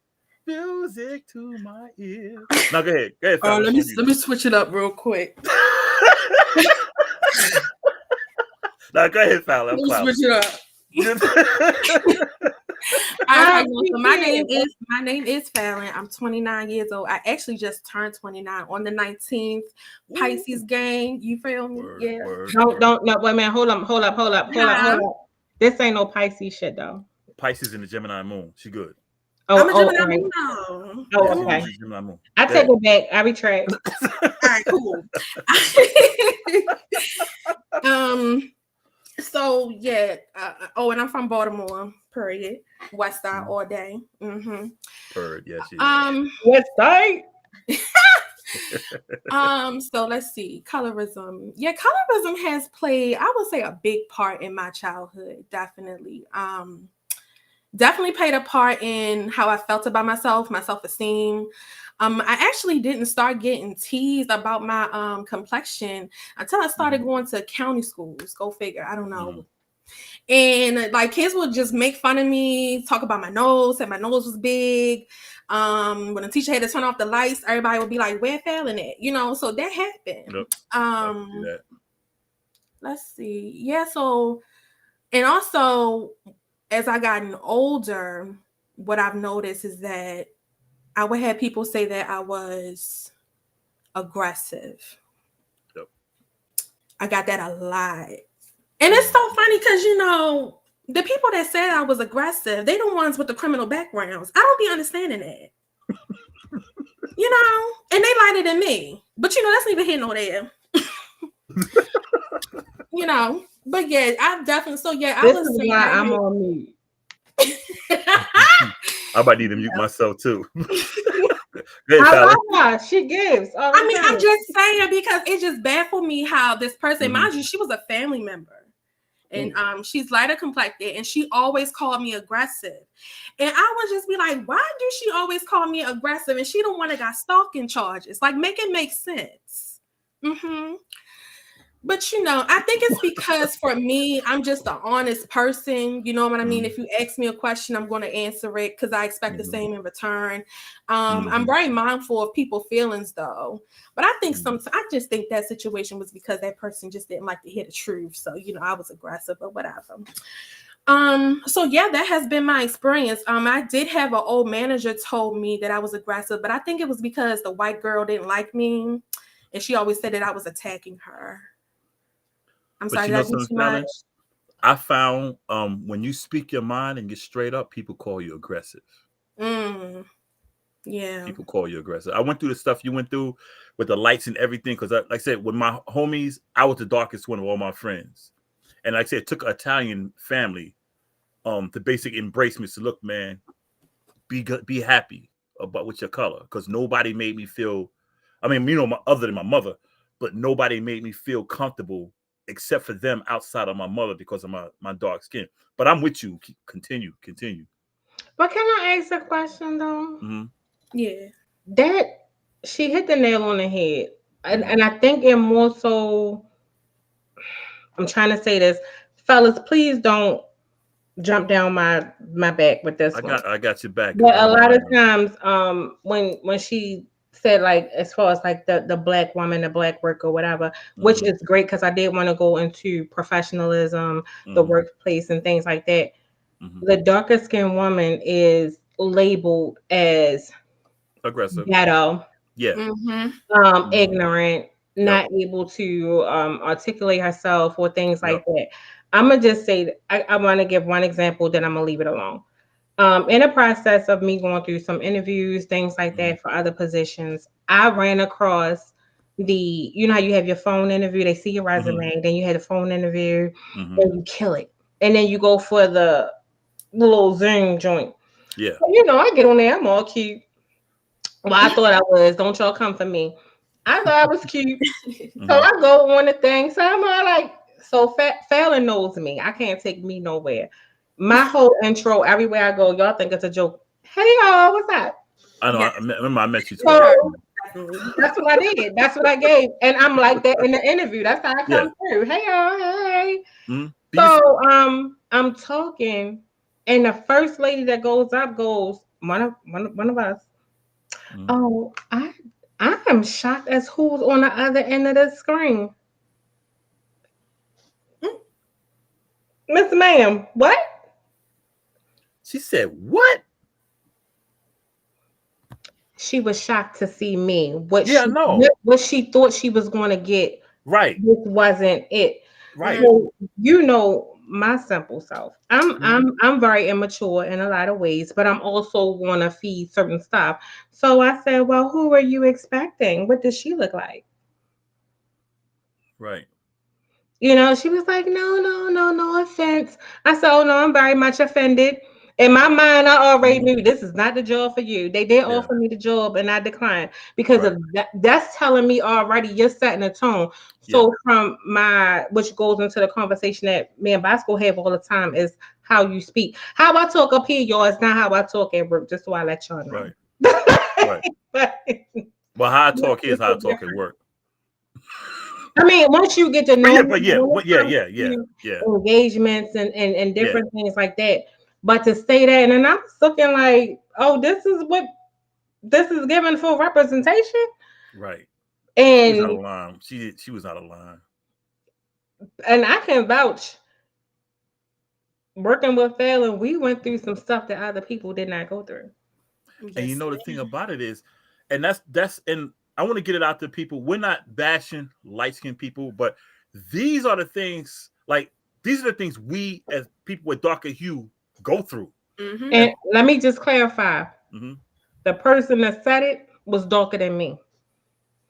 to my ear. Now go ahead. Fallon. Let me switch it up real quick. Now go ahead, Fallon. Let me switch it up. So my name is Fallon. I'm 29 years old. I actually just turned 29 on the 19th. Pisces gang. You feel me? Yeah. Don't no wait man. Hold up. This ain't no Pisces shit though. Pisces in the Gemini moon. She good. I'm a Gemini right. moon now. Oh, okay. Gemini moon. I take it back. I retract. All right, cool. So yeah. And I'm from Baltimore. Period. West Side all day. Mm-hmm. Yes. West Side. So let's see. Colorism. Yeah, colorism has played, I would say, a big part in my childhood. Definitely. Definitely played a part in how I felt about myself, my self-esteem. I actually didn't start getting teased about my complexion until I started going to county schools. Go figure. I don't know. And like kids would just make fun of me, talk about my nose, said my nose was big. When the teacher had to turn off the lights, everybody would be like, "Where Fallon at?" So that happened. Yep. Let's see. Yeah, so and also as I gotten older, what I've noticed is that I would have people say that I was aggressive. Yep. I got that a lot. And it's so funny because, the people that said I was aggressive, they the ones with the criminal backgrounds. I don't be understanding that. And they lighter than me. But, that's neither here nor there. But yeah, I've definitely, so yeah, this is why I'm on mute. I might need to mute myself too. She gives. I'm just saying because it just baffled me how this person, mind you, she was a family member. And she's lighter complected and she always called me aggressive. And I would just be like, why do she always call me aggressive? And she the one that got stalking charges. Like, make it make sense. But you know, I think it's because for me, I'm just an honest person. You know what I mean? If you ask me a question, I'm going to answer it because I expect the same in return. I'm very mindful of people's feelings, though. But I think sometimes I just think that situation was because that person just didn't like to hear the truth. So you know, I was aggressive or whatever. So yeah, that has been my experience. I did have an old manager told me that I was aggressive, but I think it was because the white girl didn't like me, and she always said that I was attacking her. I'm sorry, did I do too much? I found when you speak your mind and get straight up, people call you aggressive. Yeah. People call you aggressive. I went through the stuff you went through with the lights and everything because, like I said, with my homies, I was the darkest one of all my friends. And like I said, it took an Italian family to basically embrace me. So look, man, be happy about with your color because nobody made me feel. I mean, you know, other than my mother, but nobody made me feel comfortable except for them outside of my mother because of my dark skin. But I'm with you. Continue. But can I ask a question though? Yeah. That she hit the nail on the head, and I think it more so. I'm trying to say this, fellas. Please don't jump down my back with this one. I got your back. But a lot of times, when she said like as far as like the black woman, the black worker, whatever, which is great because I did want to go into professionalism, the workplace, and things like that. The darker skinned woman is labeled as aggressive, ghetto, yeah, ignorant, not able to articulate herself or things like that. I'm gonna just say I want to give one example, then I'm gonna leave it alone. In the process of me going through some interviews, things like that for other positions, I ran across you know how you have your phone interview, they see your resume, then you had a phone interview, and you kill it. And then you go for the little Zoom joint. Yeah. So, you know, I get on there, I'm all cute. Well, I thought I was. Don't y'all come for me. I thought I was cute. So I go on the thing. So I'm all like, so Fallon knows me. I can't take me nowhere. My whole intro, everywhere I go, y'all think it's a joke. Hey y'all, what's up? I know. I remember I met you. So that's what I did. That's what I gave. And I'm like that in the interview. That's how I come through. Hey y'all, hey. So I'm talking, and the first lady that goes up goes, one of us. Oh, I am shocked as who's on the other end of the screen. Miss Ma'am, what? She said, what? She was shocked to see me. What she thought she was going to get. Right. This wasn't it. Right. So, you know my simple self. I'm very immature in a lot of ways, but I'm also want to feed certain stuff. So I said, well, who are you expecting? What does she look like? Right. You know, she was like, no offense. I said, oh, no, I'm very much offended. In my mind, I already knew this is not the job for you. They did offer me the job and I declined because of that. That's telling me already you're setting a tone. So from which goes into the conversation that me and Boscoe have all the time is how you speak. How I talk up here, y'all, is not how I talk at work, just so I let y'all know. Right. Well, how I talk is how I talk at work. I mean, once you get to know, engagements and different things like that. But to say that, and I'm looking like, oh, this is given full representation, right? And she was out of line. She was out of line, and I can vouch. Working with Fallon, we went through some stuff that other people did not go through. And you know the thing about it is, and that's and I want to get it out to people. We're not bashing light-skinned people, but these are the things we as people with darker hue go through. And let me just clarify. The person that said it was darker than me.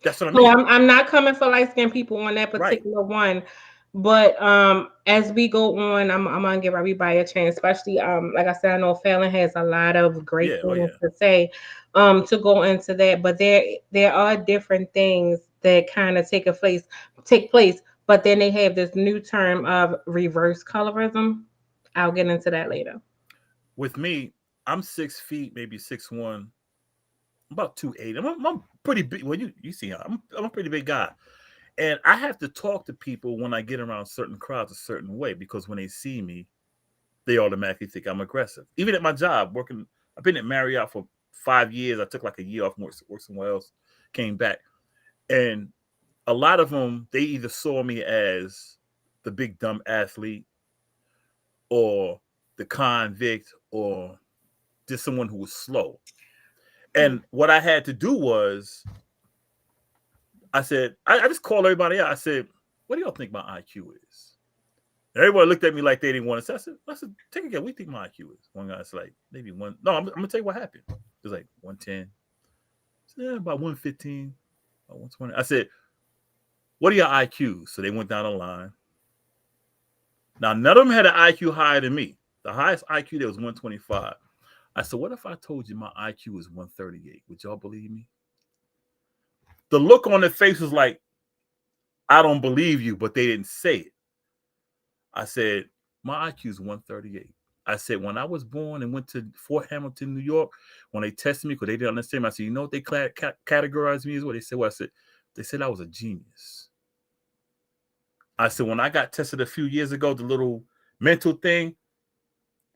That's what I mean. So I'm not coming for light-skinned people on that particular one. But as we go on, I'm gonna give everybody a chance, especially like I said, I know Fallon has a lot of great things to say to go into that. But there are different things that kind of take place, but then they have this new term of reverse colorism. I'll get into that later. With me, I'm 6 feet, maybe 6'1", I'm about 280. I'm pretty big. Well, you see, I'm a pretty big guy. And I have to talk to people when I get around certain crowds a certain way, because when they see me, they automatically think I'm aggressive. Even at my job, working, I've been at Marriott for 5 years. I took like a year off, work somewhere else, came back. And a lot of them, they either saw me as the big dumb athlete, or the convict, or just someone who was slow. And what I had to do was, I said, I just called everybody out. I said, what do y'all think my IQ is? Everybody looked at me like they didn't want to say. I said, take a guess. What do you think my IQ is? One guy's like, maybe one. No, I'm going to tell you what happened. It was like 110. Said, yeah, about 115, about 120. I said, what are your IQs? So they went down the line. Now, none of them had an IQ higher than me. The highest IQ there was 125. I said, what if I told you my IQ is 138? Would y'all believe me? The look on their face was like, I don't believe you, but they didn't say it. I said, my IQ is 138. I said, when I was born and went to Fort Hamilton, New York, when they tested me, because they didn't understand me, I said, you know what they categorized me as? What they said? Well, I said, they said I was a genius. I said, when I got tested a few years ago, the little mental thing,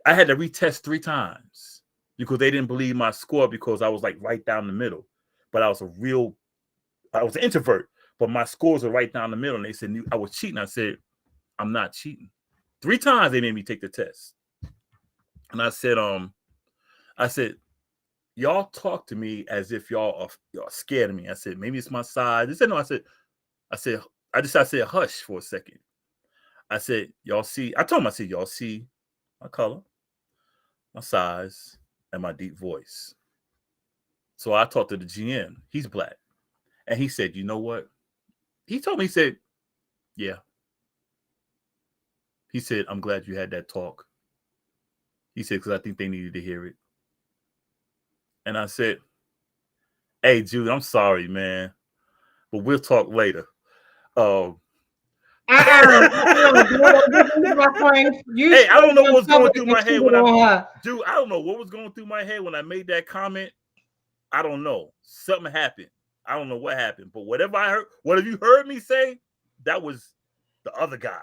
I had to retest 3 times because they didn't believe my score, because I was like right down the middle. But I was an introvert, but my scores were right down the middle. And they said I was cheating. I said, I'm not cheating. 3 times they made me take the test. And I said, y'all talk to me as if y'all scared of me. I said, maybe it's my size. They said, no. I said, I said, hush for a second. I said, y'all see, I told them, I said, y'all see my color, my size, and my deep voice. So I talked to the GM. He's black. And he said, you know what? He told me, he said, yeah. He said, I'm glad you had that talk. He said, because I think they needed to hear it. And I said, hey, Jude, I'm sorry, man, but we'll talk later. Hey, I don't know what's going through my head Dude, I don't know what was going through my head when I made that comment. I don't know. Something happened. I don't know what happened, but whatever you heard me say, that was the other guy.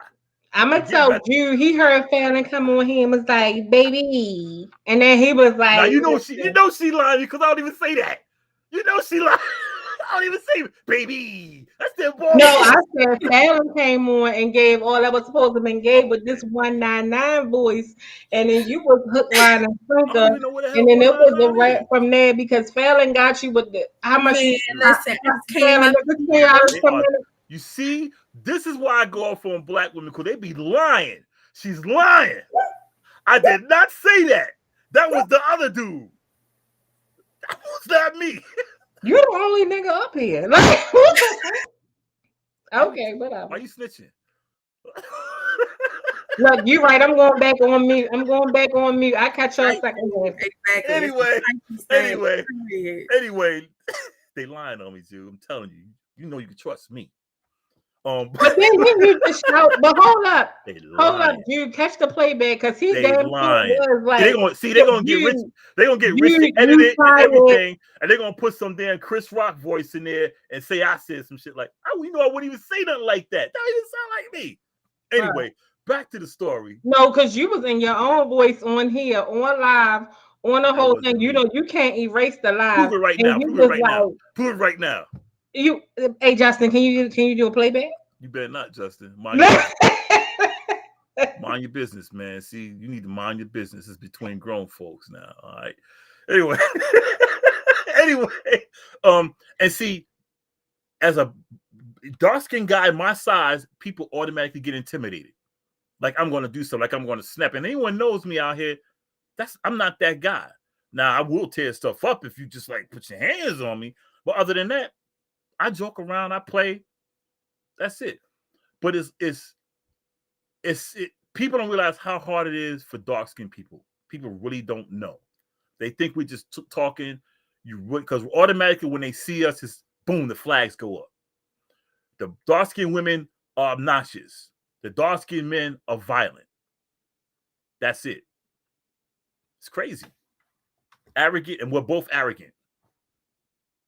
I'm gonna tell you, he heard Fallon come on here and was like, baby. And then he was like, now you know she lying, because I don't even say that. You know she lying. I don't even say baby. That's their boy. No, I said Fallon came on and gave all that was supposed to have been gave with this 199 voice, and then you was hook, line, and sinker, and then it was a wrap from there, because Fallon got you with the how much. Listen, you see, this is why I go off on black women, because they be lying. She's lying. I did not say that. That was the other dude. That was not me. You're the only nigga up here. Okay, whatever. Why you snitching? Look, you're right. I'm going back on mute. I catch y'all second. Exactly. Anyway, they lying on me, Jude. I'm telling you. You know you can trust me. But then you just shout. But hold up, dude. Catch the playback, because he damn was like. They're gonna get rich. They're gonna get rich to edit it and everything, and they're gonna put some damn Chris Rock voice in there and say I said some shit like, oh, you know, I wouldn't even say nothing like that. That didn't sound like me. Anyway, back to the story. No, because you was in your own voice on here, on live, on the whole thing. You know, you can't erase the live. Prove it right now. Prove it right now. Hey, Justin, can you do a playback? You better not, Justin. Mind your business, man. See, you need to mind your business. It's between grown folks now. All right. Anyway, and see, as a dark-skinned guy my size, people automatically get intimidated. Like I'm going to do something. Like I'm going to snap. And anyone knows me out here, I'm not that guy. Now I will tear stuff up if you just like put your hands on me. But other than that, I joke around, I play. That's it. But people don't realize how hard it is for dark-skinned people. People really don't know. They think we're just talking. Because automatically when they see us, it's boom, the flags go up. The dark-skinned women are obnoxious. The dark-skinned men are violent. That's it. It's crazy. Arrogant, and we're both arrogant.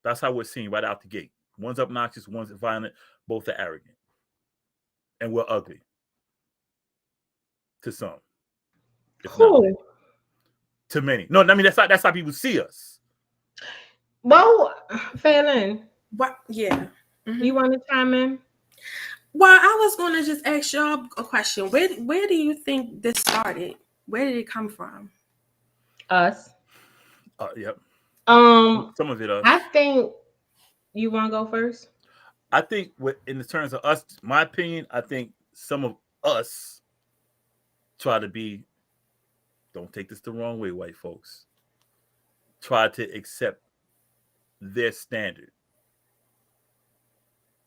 That's how we're seen right out the gate. One's obnoxious, one's violent. Both are arrogant, and we're ugly to some, if not many. Who? To many. No, I mean that's how people see us. Well, Phelan, What? Yeah. you want to chime in? Well, I was going to just ask y'all a question. Where do you think this started? Where did it come from? Us. Yep. Um, Some of it us. I think you want to go first. I think in the terms of us, my opinion, I think some of us try to be, don't take this the wrong way, white folks, try to accept their standard.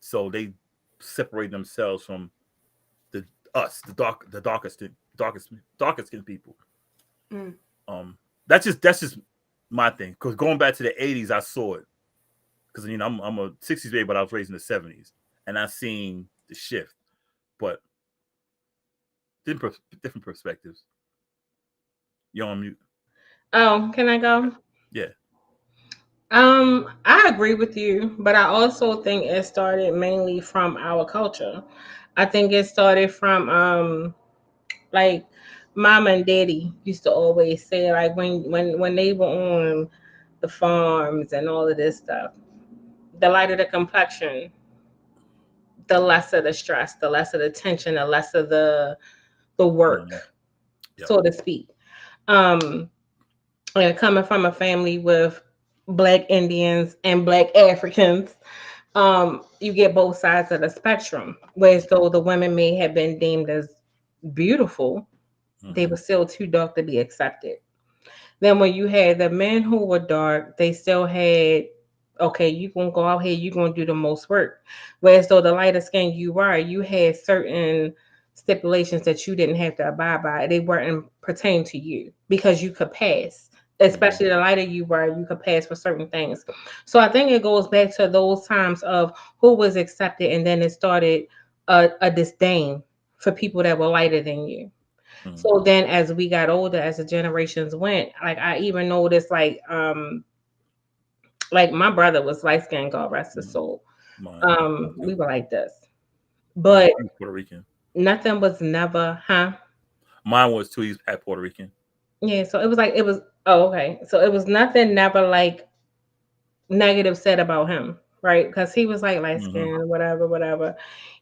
So they separate themselves from the darkest skin people. Mm. That's just my thing. Because going back to the 80s, I saw it. Because I'm a 60s baby, but I was raised in the 70s, and I seen the shift. But different perspectives. You're on mute. Oh, can I go? Yeah. I agree with you, but I also think it started mainly from our culture. I think it started from like mom and daddy used to always say, like when they were on the farms and all of this stuff, the lighter the complexion, the less of the stress, the less of the tension, the less of the work, Yep. so to speak. Um, and coming from a family with Black Indians and Black Africans, you get both sides of the spectrum. Whereas though the women may have been deemed as beautiful, they were still too dark to be accepted. Then when you had the men who were dark, they still had, okay, you gonna go out here, you gonna do the most work. Whereas though the lighter skin you were, you had certain stipulations that you didn't have to abide by. They weren't pertaining to you because you could pass. Especially the lighter you were, you could pass for certain things. So I think it goes back to those times of who was accepted, and then it started a disdain for people that were lighter than you. So then as we got older, as the generations went, like I even noticed like my brother was light skinned, God rest his soul. We were like this. But He's Puerto Rican. nothing was never, huh? Mine was too. He's at Puerto Rican. Yeah, so it was oh, okay. So it was nothing never like negative said about him, right? Because he was like light skinned, whatever, whatever.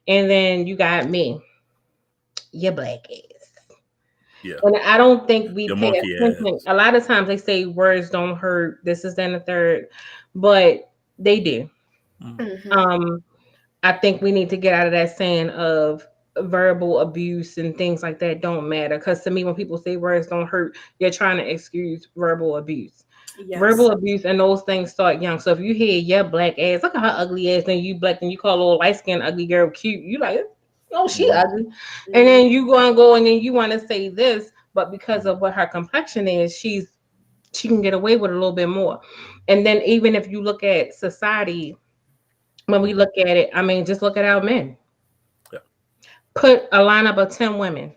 And then you got me, your black ass. Yeah. And I don't think we Your pay monkey attention. ass. A lot of times they say words don't hurt, this is then the third, but they do. I think we need to get out of that saying of verbal abuse and things like that don't matter. Because to me, when people say words don't hurt, you're trying to excuse verbal abuse. Yes. Verbal abuse and those things start young. So if you hear your black ass, look at her ugly ass, then you black, and you call a little light skinned ugly girl cute, you like, oh, she ugly. And then you go and then you want to say this, but because of what her complexion is, she can get away with a little bit more. And then even if you look at society, when we look at it, I mean, just look at our men. Yeah. Put a lineup of 10 women,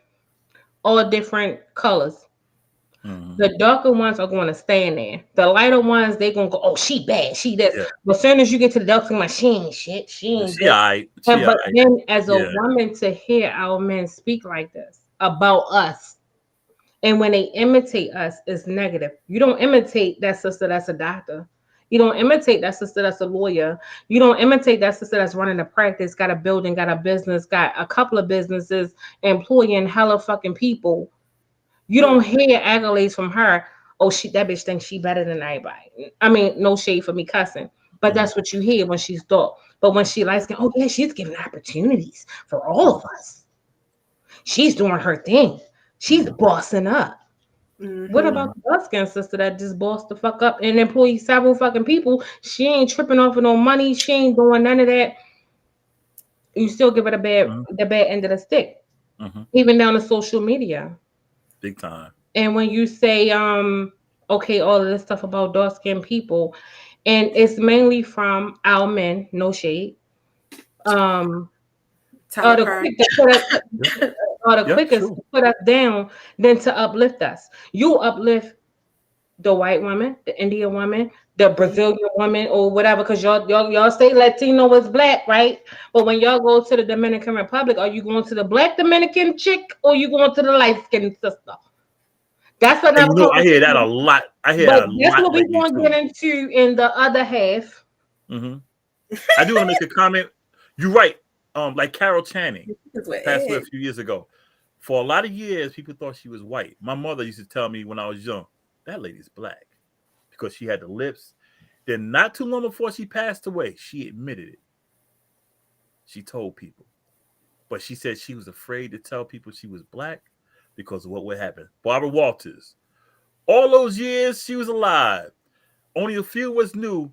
all different colors. The darker ones are going to stay in there. The lighter ones, they're going to go, oh, she bad, she this. Yeah. But as soon as you get to the dark skin, like, she ain't shit, she ain't She this. alright. But then as a woman to hear our men speak like this about us, and when they imitate us, it's negative. You don't imitate that sister that's a doctor. You don't imitate that sister that's a lawyer. You don't imitate that sister that's running a practice, got a building, got a business, got a couple of businesses, employing hella fucking people. You don't hear accolades from her. Oh, that bitch thinks she better than everybody. I mean, no shade for me cussing, but that's what you hear when she's dark. But when she likes, oh yeah, she's giving opportunities for all of us. She's doing her thing. She's bossing up. What about the dark skin sister that just bossed the fuck up and employ several fucking people? She ain't tripping off of no money. She ain't doing none of that. You still give her the bad end of the stick, even down to social media. Big time. And when you say, okay, all of this stuff about dark skinned people, and it's mainly from our men, no shade. Are the quickest to put us down than to uplift us. You uplift the white woman, the Indian woman, the Brazilian woman, or whatever, because y'all say Latino is black, right? But when y'all go to the Dominican Republic, are you going to the black Dominican chick or you going to the light skinned sister? That's And another you know, I hear that a conversation. lot. I hear But that a that's lot what we're lately going to too. get into in the other half. Hmm. I do want to make a comment. You're right. Like Carol Channing This is what passed away a Ed. few years ago. For a lot of years, people thought she was white. My mother used to tell me when I was young, that lady's black because she had the lips. Then, not too long before she passed away, she admitted it. She told people, but she said she was afraid to tell people she was black because of what would happen. Barbara Walters, all those years she was alive, only a few of us knew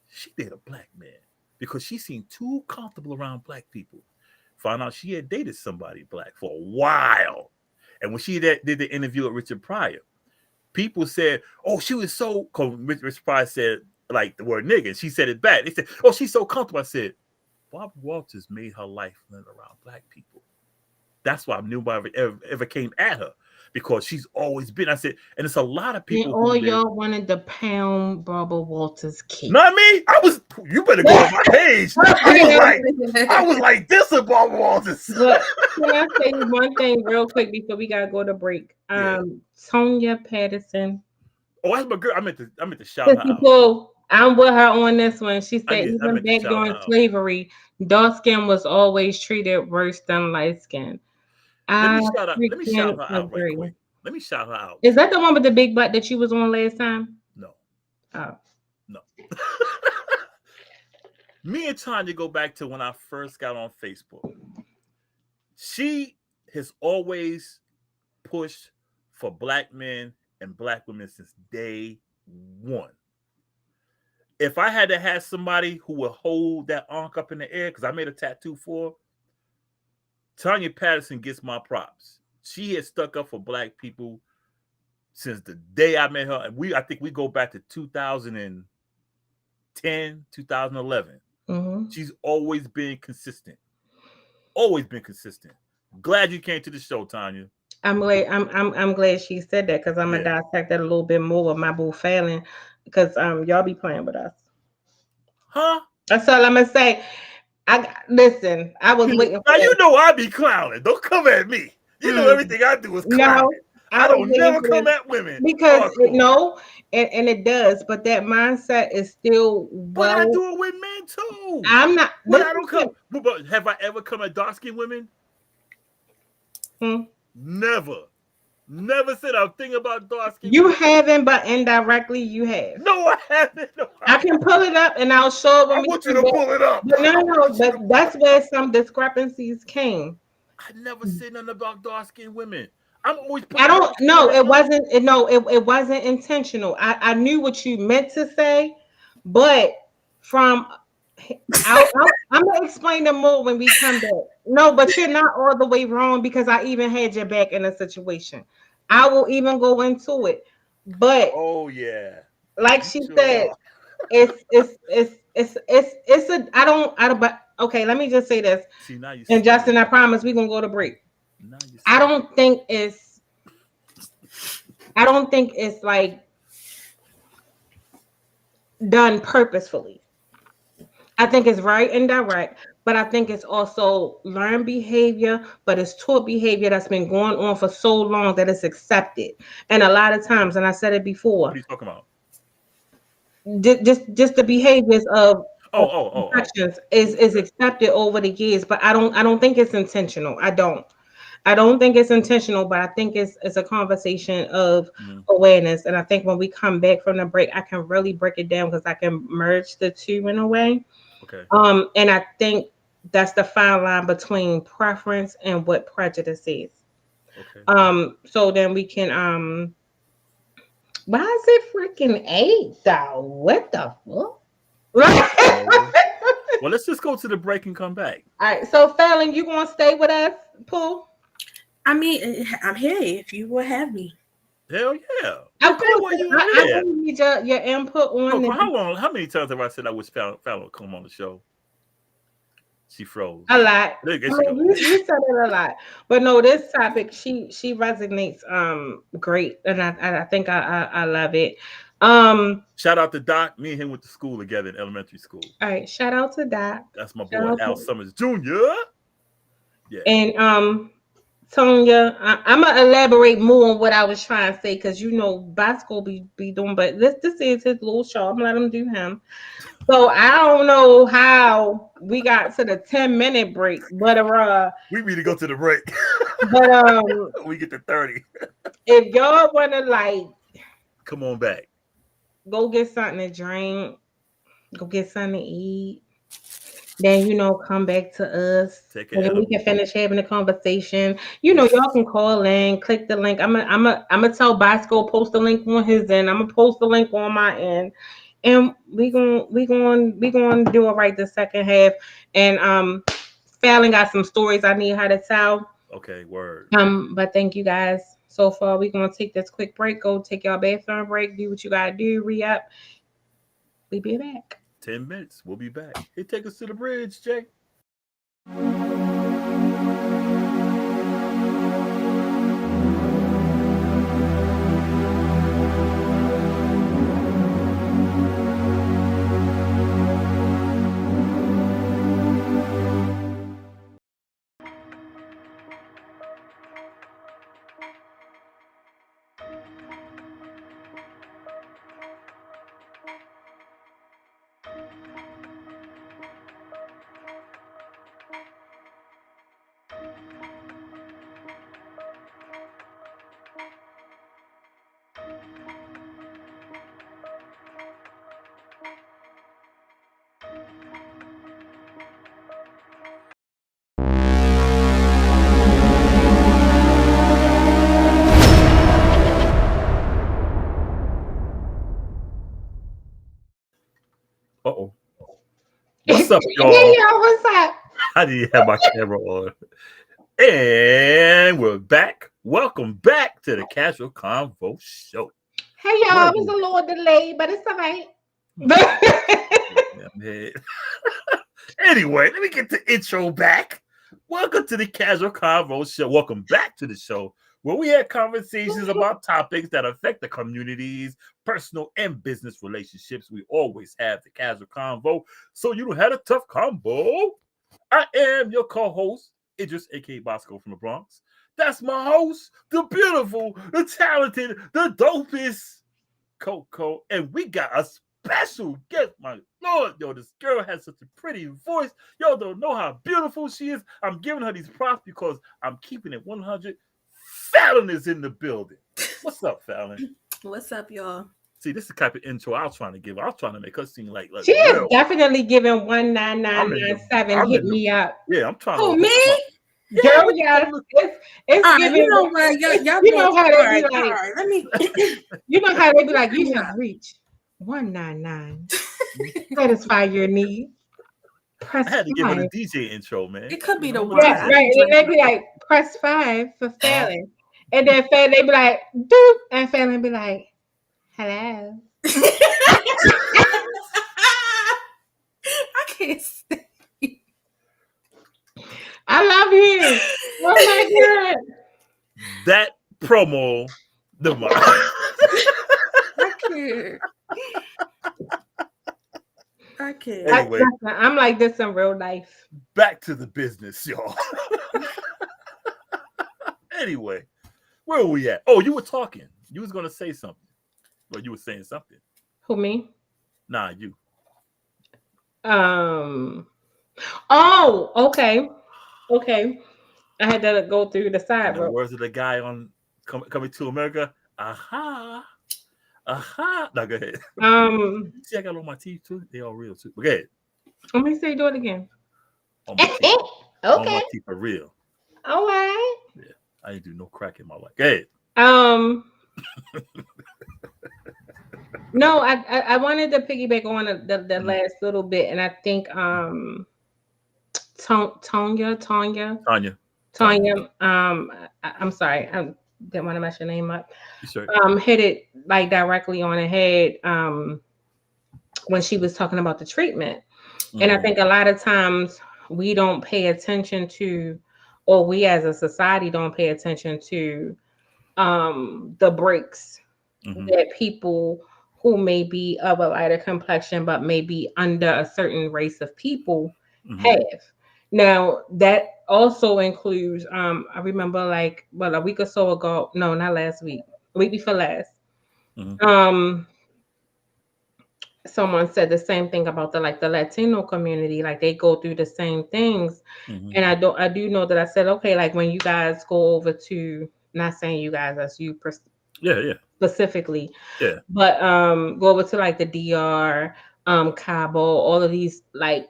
she dated a black man because she seemed too comfortable around black people. Found out she had dated somebody black for a while. And when she did the interview with Richard Pryor, people said, "Oh, she was so." Cause Richard Pryor said like the word nigga, and she said it back. They said, "Oh, she's so comfortable." I said, Barbara Walters made her life living around black people. That's why nobody ever came at her because she's always been. I said, and it's a lot of And people who all live. y'all wanted to pound Barbara Walters' cake. Not me. I was. You better go on my page. I was like this about Walters. But can I say one thing real quick before we gotta go to break? Yeah. Sonia Patterson. Oh, that's my girl. I meant to shout her out. People, I'm with her on this one. She said I even meant to back shout her during out. slavery, dark skin was always treated worse than light skin. I Let me shout freaking her out right agree. quick. Let me shout her out. Is that the one with the big butt that you was on last time? No, Oh. no. Me and Tanya go back to when I first got on Facebook. She has always pushed for black men and black women since day one. If I had to have somebody who would hold that ankh up in the air, because I made a tattoo for her, Tanya Patterson gets my props. She has stuck up for black people since the day I met her. And I think we go back to 2010, 2011. Mm-hmm. She's always been consistent. Always been consistent. Glad you came to the show, Tanya. I'm glad. I'm glad she said that because I'm gonna Yeah. dissect that a little bit more with my boo Fallon because y'all be playing with us. Huh? That's all I'm gonna say. Listen. I was waiting for Now that. you know I be clowning. Don't come at me. You know everything I do is clowning. No, I was don't waiting never for come this at women. because Hardcore. and it does, but that mindset is still But I well. do it with men too. I'm not. But I don't come. But have I ever come at dark skinned women? Never. Never said a thing about dark skinned You women. haven't, but indirectly you have. No, I haven't. No, I can pull it up and I'll show it when I we want you come to back. pull it up. But no, but that's where some discrepancies came. I never said nothing about dark skinned women. I'm always. I don't know. It wasn't. It wasn't intentional. I knew what you meant to say, but from I'm gonna explain them more when we come back. No, but you're not all the way wrong because I even had your back in a situation. I will even go into it, but Oh yeah. like she said, it's a I don't. But okay, let me just say this. See now you. And Justin, I promise we're gonna go to break. Now you. I don't think it's like done purposefully. I think it's very indirect, but I think it's also learned behavior, but it's taught behavior that's been going on for so long that it's accepted. And a lot of times, and I said it before, What are you talking about? just the behaviors of Oh. actions is accepted over the years, but I don't think it's intentional. I don't think it's intentional, but I think it's a conversation of awareness. And I think when we come back from the break, I can really break it down because I can merge the two in a way. Okay. And I think that's the fine line between preference and what prejudice is. Okay. So then we can why is it freaking 8 though? What the fuck? Well, let's just go to the break and come back. All right, so Fallon, you gonna stay with us, Pooh? I mean, I'm here if you will have me. Hell yeah! Of course, I need your input on How many times have I said I wish Fallon would come on the show? She froze. A lot. There you I go. mean, you said it a lot, but no, this topic she resonates great, and I think I love it. Shout out to Doc. Me and him went to school together in elementary school. All right, shout out to Doc. That's my Shout boy out Al to- Summers Jr. Yeah. And Tonya, I'm gonna elaborate more on what I was trying to say because you know Bosco be doing, but this is his little show. I'm gonna let him do him. So I don't know how we got to the 10-minute break, but We need to go to the break. but We get to 30. if y'all wanna like Come on back. go get something to drink, go get something to eat. Then come back to us, Take and it. then we can finish having a conversation. Y'all can call in, click the link. I'm gonna tell Bosco post the link on his end. I'm gonna post the link on my end, and we gonna do it right the second half. And Fallon got some stories I need her to tell. Okay, word. But thank you guys so far. We're gonna take this quick break. Go take your bathroom break. Do what you gotta do. Re-up. We be back. 10 minutes. We'll be back. Hey, take us to the bridge, Jay. Uh-oh. What's up, y'all? Hey, y'all, what's up? I didn't have my camera on. And we're back. Welcome back to the Casual Convo Show. Hey, y'all, it was a little delayed, but it's all right. Anyway, let me get the intro back. Welcome to the Casual Convo Show. Welcome back to the show where we have conversations about topics that affect the communities, personal and business relationships. We always have the Casual Convo, so you don't have a tough combo. I am your co-host, Idris, aka Bosco from the Bronx. That's my host, the beautiful, the talented, the dopest, Coco. And we got a special guest, my Lord. Yo, this girl has such a pretty voice. Y'all don't know how beautiful she is. I'm giving her these props because I'm keeping it 100. Fallon is in the building. What's up, Fallon? What's up, y'all? See, this is the type of intro I was trying to give. I was trying to make her seem like she is real. definitely giving 19997. Hit me up. Yeah, I'm trying Oh, to. me? Girl, yeah, it's All right, giving. you know what? Y'all You know how they be all like. right, let me. You know how they be like. You have reached 199. Satisfy your need. Press I had to give her 5. the DJ intro, man. It could be the You know, one. Yeah, right. And they be like, press 5 for Fallon. And then Fallon, they be like, doop. And Fallon be like, hello. I can't say. I love you. Oh my God. That promo, the I can't. I can't. Anyway. I'm like this in real life. back to the business, y'all. Anyway, where were we at? Oh, you were talking. You was gonna say something. Well, you were saying something. Who, me? Nah, you. Oh, okay. Okay. I had to go through the side In the road. words of the guy on Coming to America. Aha. Aha. No, go ahead. See, I got on my teeth too. They all real too. But go ahead. Let me see, do it again. On my teeth. On Okay. my teeth are real. All right. Yeah. I didn't do no crack in my life. Go ahead. No, I wanted to piggyback on the last little bit, and I think Tonya. I'm sorry, I didn't want to mess your name up. Sure. Hit it like directly on the head when she was talking about the treatment. And I think a lot of times we don't pay attention to, or we as a society don't pay attention to the breaks that people who may be of a lighter complexion but may be under a certain race of people have. Now that also includes I remember like a week or so ago, no, not last week, a week before last. Um Someone said the same thing about the Latino community, like they go through the same things. And I do know that I said, okay, like when you guys go over to, not saying you guys as you specifically, but go over to like the DR, Cabo, all of these like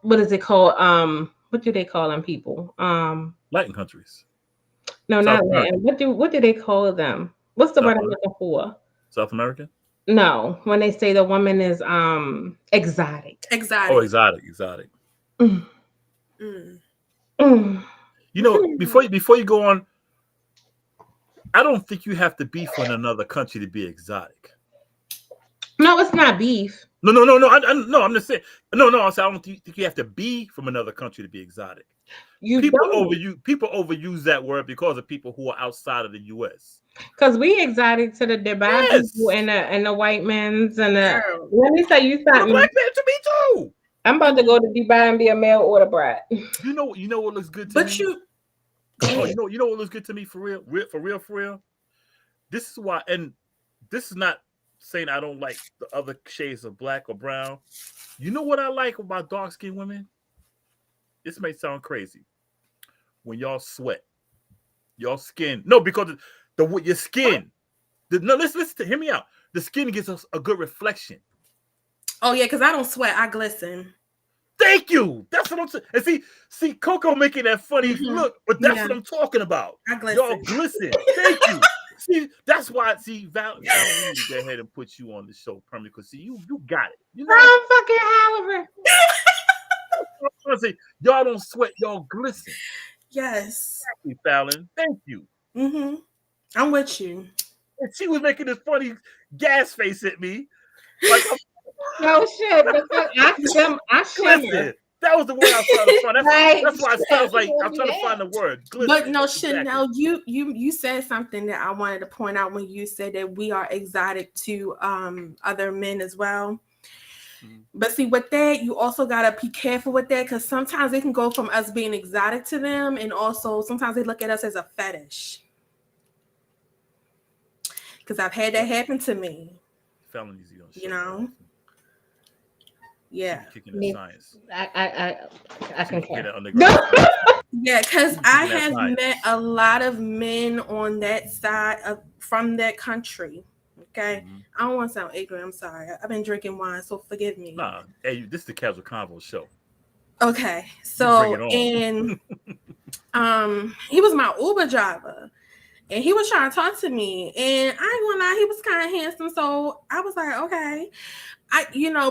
what is it called? What do they call them people? Latin countries. No, South not America. Latin. What do they call them? What's the South word I'm America. looking for? South American? No, when they say the woman is exotic. Oh, exotic. Mm. Mm. Mm. You know, before you go on, I don't think you have to be from another country to be exotic. No, it's not beef. No. No, I'm just saying. No. I don't think you have to be from another country to be exotic. People overuse that word because of people who are outside of the U.S. Because we exotic to the Dubai people and the white men's and the. Girl. Let me tell you The something. black man to me too. I'm about to go to Dubai and be a mail order bride. You know what looks good to me? But you you know what looks good to me for real? This is why, and this is not saying I don't like the other shades of black or brown. You know what I like about dark skinned women? This may sound crazy. When y'all sweat, y'all skin. No, because your skin. No, listen to hear me out. The skin gives us a good reflection. Oh yeah, because I don't sweat, I glisten. Thank you. That's what I'm saying. And see, Coco making that funny look, but that's what I'm talking about. I glisten. Y'all glisten. Thank you. See, that's why. See, Val, we need to go ahead and put you on the show permanently because see, you got it. You know, I'm fucking Oliver. I say, y'all don't sweat, y'all glisten. Yes. Exactly, Fallon. Thank you. I'm with you. And she was making this funny gas face at me, like no shit. Because I shimmer. That was the word I was trying to find. That's why it sounds like I'm trying to find the word. Glisten. But no, Chanel, you said something that I wanted to point out when you said that we are exotic to other men as well. But see, with that, you also gotta be careful with that because sometimes it can go from us being exotic to them, and also sometimes they look at us as a fetish. Because I've had that happen to me. Felonies, you know. Yeah. Kicking science. I can care. Yeah, because I have met a lot of men on that side from that country. Okay, I don't want to sound ignorant. I'm sorry. I've been drinking wine, so forgive me. Nah, hey, this is the Casual Convo show. Okay, so and he was my Uber driver, and he was trying to talk to me, and I ain't gonna lie, he was kind of handsome, so I was like, okay,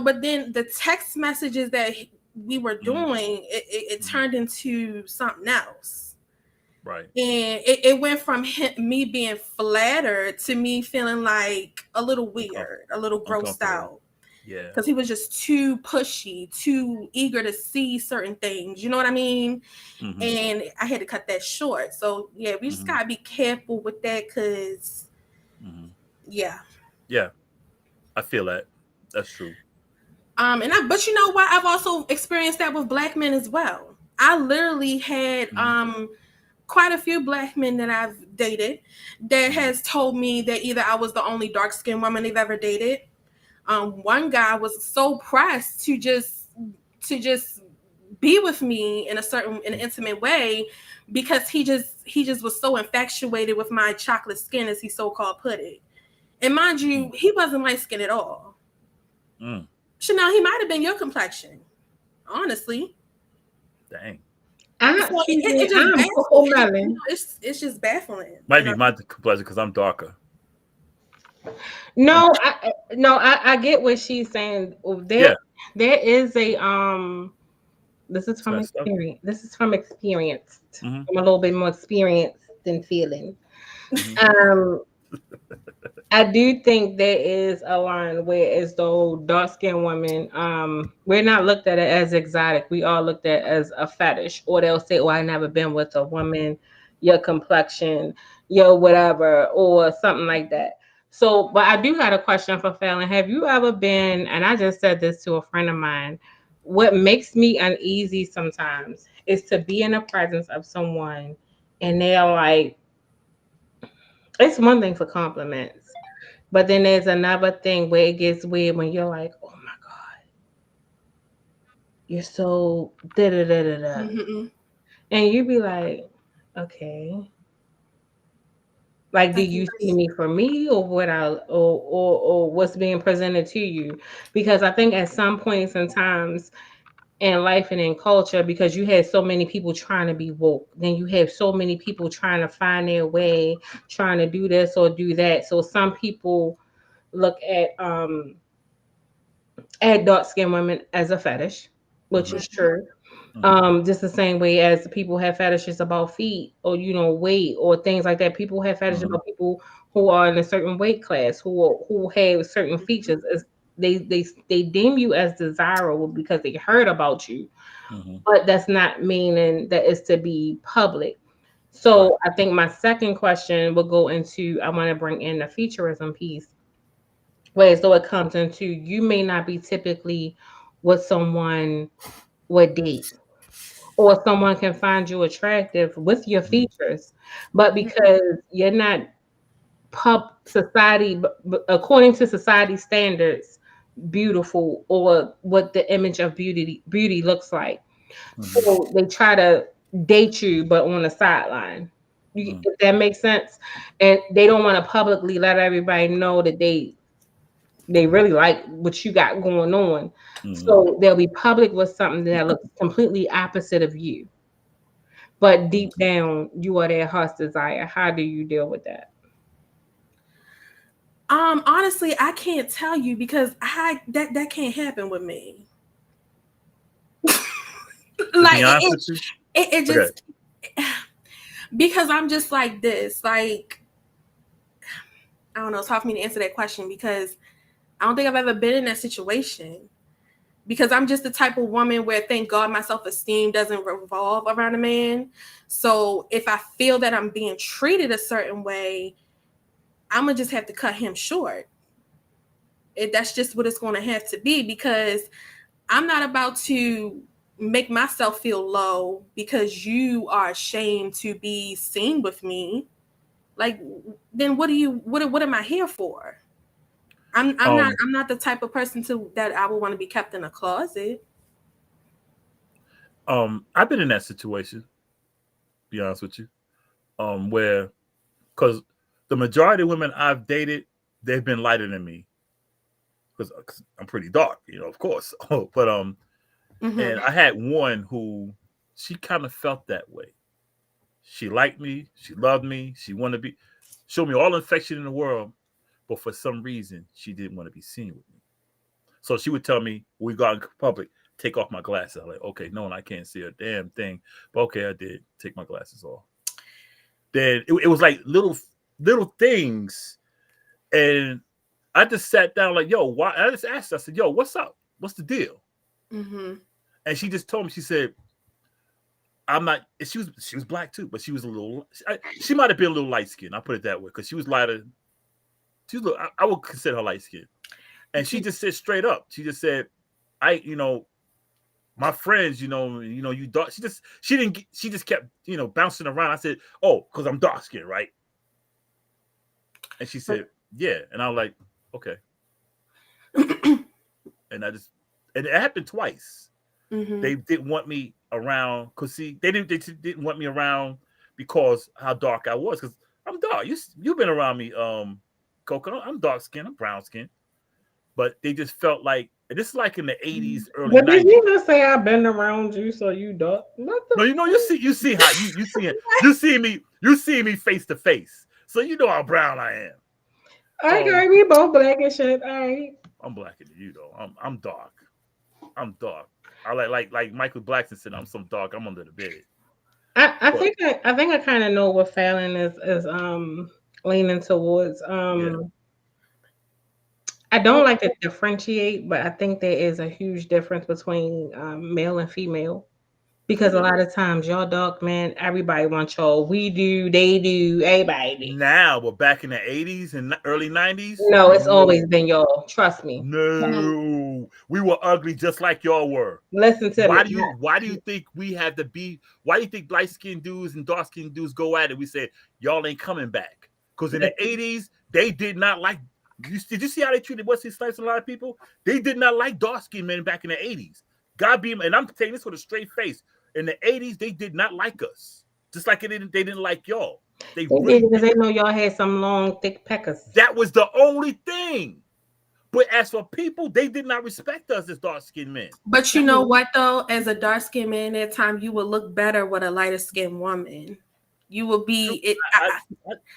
but then the text messages that we were doing, it turned into something else. Right. And it went from me being flattered to me feeling like a little weird, a little grossed out. Yeah. Because he was just too pushy, too eager to see certain things. You know what I mean? And I had to cut that short. So, yeah, we just got to be careful with that because, yeah. Yeah. I feel that. That's true. But you know what? I've also experienced that with black men as well. I literally had quite a few black men that I've dated that has told me that either I was the only dark-skinned woman they've ever dated. One guy was so pressed to just be with me in an intimate way because he just was so infatuated with my chocolate skin, as he so-called put it. And mind you, he wasn't light-skinned at all. Chanel, he might have been your complexion, honestly. Dang. It's just baffling. Might be my complexion because I'm darker. No, I get what she's saying. There is a This is from experience. This is from experience. I'm a little bit more experienced than feeling. I do think there is a line where, as though dark skinned women, we're not looked at it as exotic. We all looked at as a fetish, or they'll say, "Oh, I never been with a woman, your complexion, your whatever," or something like that. So, but I do got a question for Fallon. Have you ever been? And I just said this to a friend of mine. What makes me uneasy sometimes is to be in the presence of someone, and they're like, it's one thing for compliments. But then there's another thing where it gets weird when you're like, oh my God, you're so da da da da da. Mm-hmm. And you be like, okay. Like, do I you can see me for me, or what or what's being presented to you? Because I think at some points and times in life and in culture, because you had so many people trying to be woke, then you have so many people trying to find their way, trying to do this or do that. So some people look at dark skinned women as a fetish, which Hmm. is true. Hmm. Just the same way as people have fetishes about feet, or weight or things like that. People have fetishes Hmm. about people who are in a certain weight class, who have certain features. As they deem you as desirable because they heard about you, Hmm. but that's not meaning that it's to be public. Right. So I think my second question will go into, I want to bring in the futurism piece. Wait, so it comes into, you may not be typically what someone would date, or someone can find you attractive with your Hmm. features, but Mm-hmm. because you're not according to society standards, beautiful, or what the image of beauty looks like. Hmm. So they try to date you, but on the sideline. Hmm. If that makes sense, and they don't want to publicly let everybody know that they really like what you got going on. Hmm. So they'll be public with something that looks completely opposite of you. But deep down, you are their heart's desire. How do you deal with that? Honestly, I can't tell you because that can't happen with me. To be Like honest with you, it okay. just because I'm just like this. Like I don't know. It's hard for me to answer that question because I don't think I've ever been in that situation. Because I'm just the type of woman where, thank God, my self-esteem doesn't revolve around a man. So if I feel that I'm being treated a certain way, I'm gonna just have to cut him short. That's just what it's going to have to be because I'm not about to make myself feel low because you are ashamed to be seen with me. Like, then what am I here for? Um, I'm not the type of person to that I would want to be kept in a closet. I've been in that situation. Be honest with you, where because the majority of women I've dated, they've been lighter than me because I'm pretty dark, of course. But Mm-hmm. and I had one who she kind of felt that way. She liked me, she loved me, she wanted to be, showed me all the affection in the world, but for some reason she didn't want to be seen with me. So she would tell me, we got in public, take off my glasses. I'm like, okay, no, I can't see a damn thing. But okay, I did take my glasses off. Then it was like little things. And I just sat down like, yo, why? I just asked her, I said, yo, what's up? What's the deal? Mm-hmm. And she just told me, she said, I'm not. She was black too, but she was a little. She might have been a little light skinned. I put it that way because she was lighter. She was. I would consider her light skinned, and she just said straight up. She just said, my friends, you dark. She didn't. She just kept, bouncing around. I said, oh, because I'm dark skinned, right? And she said, yeah, and I was like, okay, and and it happened twice. Mm-hmm. They didn't want me around because see, they didn't want me around because how dark I was. Because I'm dark. You've been around me, Coco. I'm dark skinned. I'm brown skinned. But they just felt like, and this is like in the '80s, early But did '90s. you not say I've been around you, so you don't? What the No, you see how you see me face to face. So you know how brown I am. All right, So girl, we both black and shit. All right. I'm blacker than you though. I'm dark. I'm dark. I like Michael Blackson said, I'm some dark. I'm under the bed. But I think I kind of know what Fallon is leaning towards. yeah. I don't like to differentiate, but I think there is a huge difference between male and female. Because a Yeah. lot of times y'all dark man, everybody wants y'all. We do, they do, everybody do. Now, but back in the 80s and early 90s, No, it's always no. been y'all. Trust me. No. We were ugly just like y'all were. Listen to me. Why do you think we had to be, why do you think light skinned dudes and dark skinned dudes go at it? We said y'all ain't coming back. Because in the 80s, they did not like, did you see how they treated Wesley Snipes and a lot of people? They did not like dark skinned men back in the 80s. God be, and I'm saying this with a straight face. In the 80s, they did not like us. Just like they didn't like y'all. They They really did because did. they know y'all had some long, thick peckers. That was the only thing. But as for people, they did not respect us as dark skinned men. But you know what though? As a dark skinned man, at time you would look better with a lighter skinned woman. You would be it.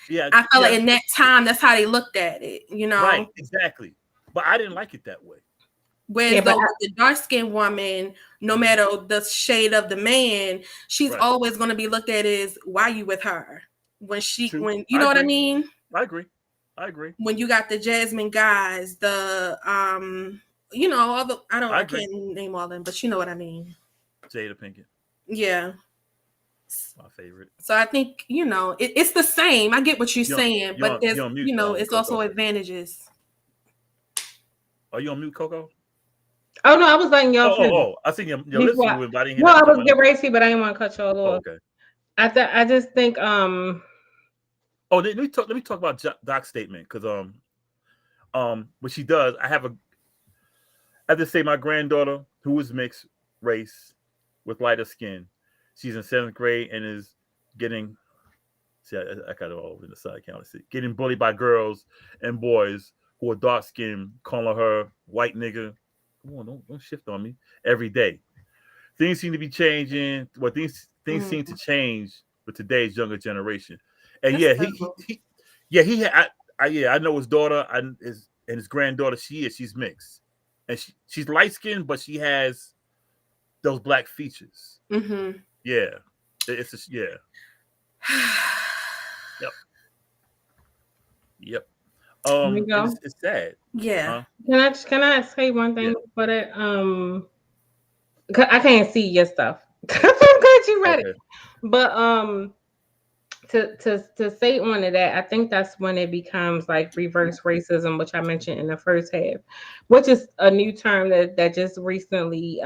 Yeah, I felt like in that time, that's how they looked at it. You know, right? Exactly. But I didn't like it that way. Whereas though with the dark skinned woman, no matter the shade of the man, she's always going to be looked at as why you with her when you know what I mean. I agree. When you got the Jasmine guys, the you know, all the I can't name all them, but you know what I mean. Jada Pinkett. Yeah. My favorite. So I think, you know, it's the same. I get what you're saying, but there's you know, it's Coco. also advantages. Are you on mute, Coco? Oh no, I was letting y'all finish. I think your lips moving, but I didn't hear that. No, I was getting racy, but I didn't want to cut y'all off. Okay. I just think let me talk about Doc's statement because what she does, I have to say my granddaughter who is mixed race with lighter skin, she's in 7th grade and is getting, see I got it all over in the side counter, getting bullied by girls and boys who are dark skinned, calling her white nigga. Come on, don't shift on me every day. Things seem to be changing. Well, things seem to change with today's younger generation. And I know his daughter and his granddaughter. She's mixed, and she's light skinned, but she has those black features. Mm-hmm. Yeah, it's Yep. It's sad. Yeah. Huh? Can I say one thing for that? I can't see your stuff. I'm glad you read it. But to say on to that, I think that's when it becomes like reverse racism, which I mentioned in the first half, which is a new term that just recently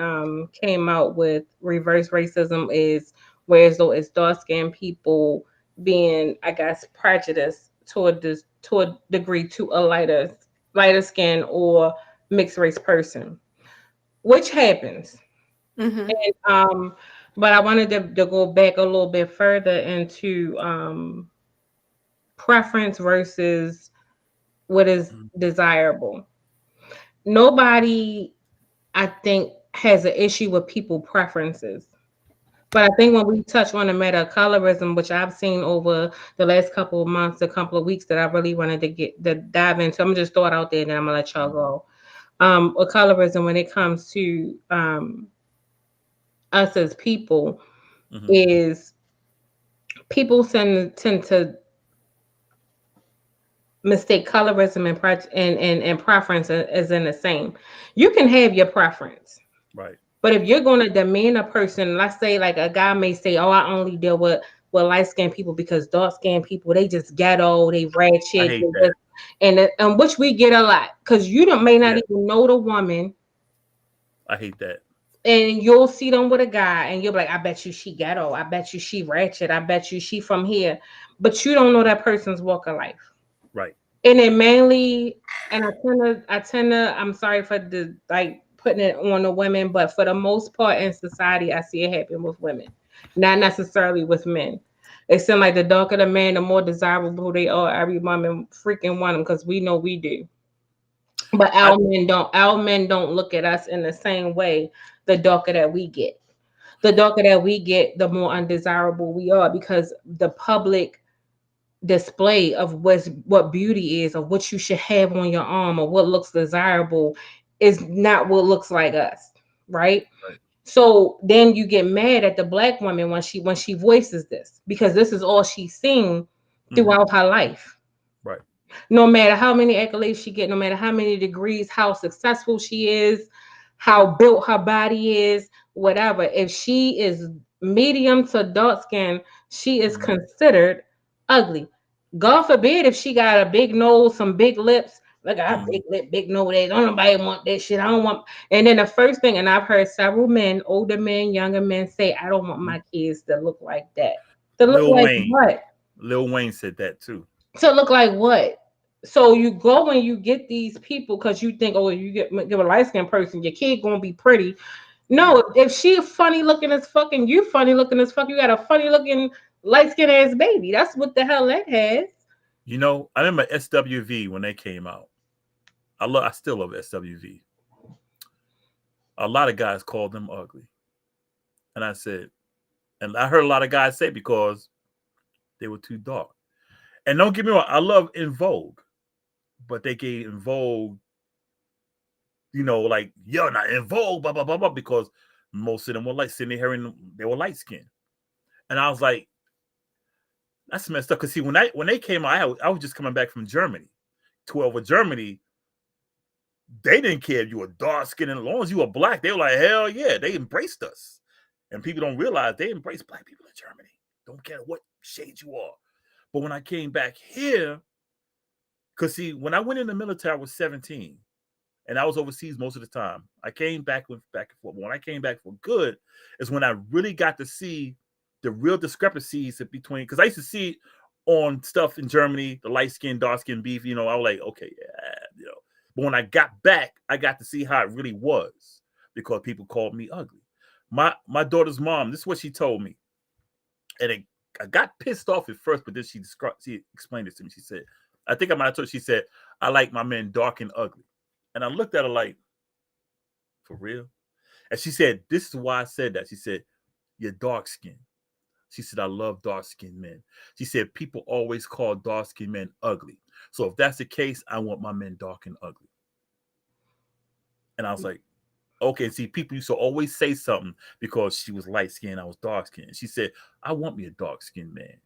came out with. Reverse racism is whereas though it's dark skinned people being, I guess, prejudiced to a degree to a lighter skin or mixed race person, which happens. Mm-hmm. And but I wanted to go back a little bit further into preference versus what is desirable. Nobody, I think, has an issue with people preferences. But I think when we touch on the matter of colorism, which I've seen over the last couple of months, a couple of weeks that I really wanted to dive into, I'm just throw it out there and then I'm gonna let y'all go. With colorism, when it comes to us as people, is people tend to mistake colorism and preference as in the same. You can have your preference, right? But if you're going to demand a person, let's say like a guy may say, "Oh, I only deal with light skinned people because dark skinned people they just ghetto, they ratchet, and which we get a lot because you may not even know the woman. I hate that. And you'll see them with a guy and you'll be like, I bet you she ghetto. I bet you she ratchet. I bet you she from here. But you don't know that person's walk of life. Right. And it mainly, and I tend to, I'm sorry for the, like, putting it on the women, but for the most part in society, I see it happen with women, not necessarily with men. It seems like the darker the man, the more desirable they are. Every woman freaking want them because we know we do. But our men don't look at us in the same way. The darker that we get, the more undesirable we are because the public display of what beauty is or what you should have on your arm or what looks desirable is not what looks like us, right? So then you get mad at the black woman when she voices this because this is all she's seen throughout her life. Right. No matter how many accolades she get, no matter how many degrees, how successful she is, how built her body is, whatever. If she is medium to dark skin, she is considered ugly. God forbid if she got a big nose, some big lips. Like I have big lip, big nose. Don't nobody want that shit. I don't want. And then the first thing, and I've heard several men, older men, younger men, say, "I don't want my kids to look like that." To look Lil like Wayne. what? Lil Wayne said that too. To look like what? So you go and you get these people because you think, oh, you give a light skinned person, your kid gonna be pretty. No, if she funny looking as fuck and you funny looking as fuck, you got a funny looking light skinned ass baby. That's what the hell that has. You know, I remember SWV when they came out. I still love SWV. A lot of guys called them ugly. And I said, and I heard a lot of guys say because they were too dark. And don't get me wrong, I love In Vogue, but they gave In Vogue, you know, like, yo, not In Vogue, blah, blah, blah, blah, because most of them were like sitting here and they were light skinned. And I was like, that's messed up. Because see, when they came out, I was just coming back from Germany. 12 with Germany, they didn't care if you were dark skinned, and as long as you were black, they were like, hell yeah, they embraced us. And people don't realize they embrace black people in Germany. Don't care what shade you are. But when I came back here, because see, when I went in the military, I was 17, and I was overseas most of the time. I came back and forth. But when I came back for good, is when I really got to see the real discrepancies between. Because I used to see on stuff in Germany, the light skin, dark skin beef. You know, I was like, okay, yeah, you know. But when I got back, I got to see how it really was because people called me ugly. My daughter's mom, this is what she told me, and I got pissed off at first, but then she explained it to me. She said, I think I might have told her, she said, I like my men dark and ugly. And I looked at her like, for real? And she said, this is why I said that. She said, you're dark skinned. She said, I love dark skinned men. She said, people always call dark skinned men ugly. So if that's the case, I want my men dark and ugly. And I was like, okay, see, people used to always say something because she was light skinned, I was dark skinned. She said, I want me a dark skinned man.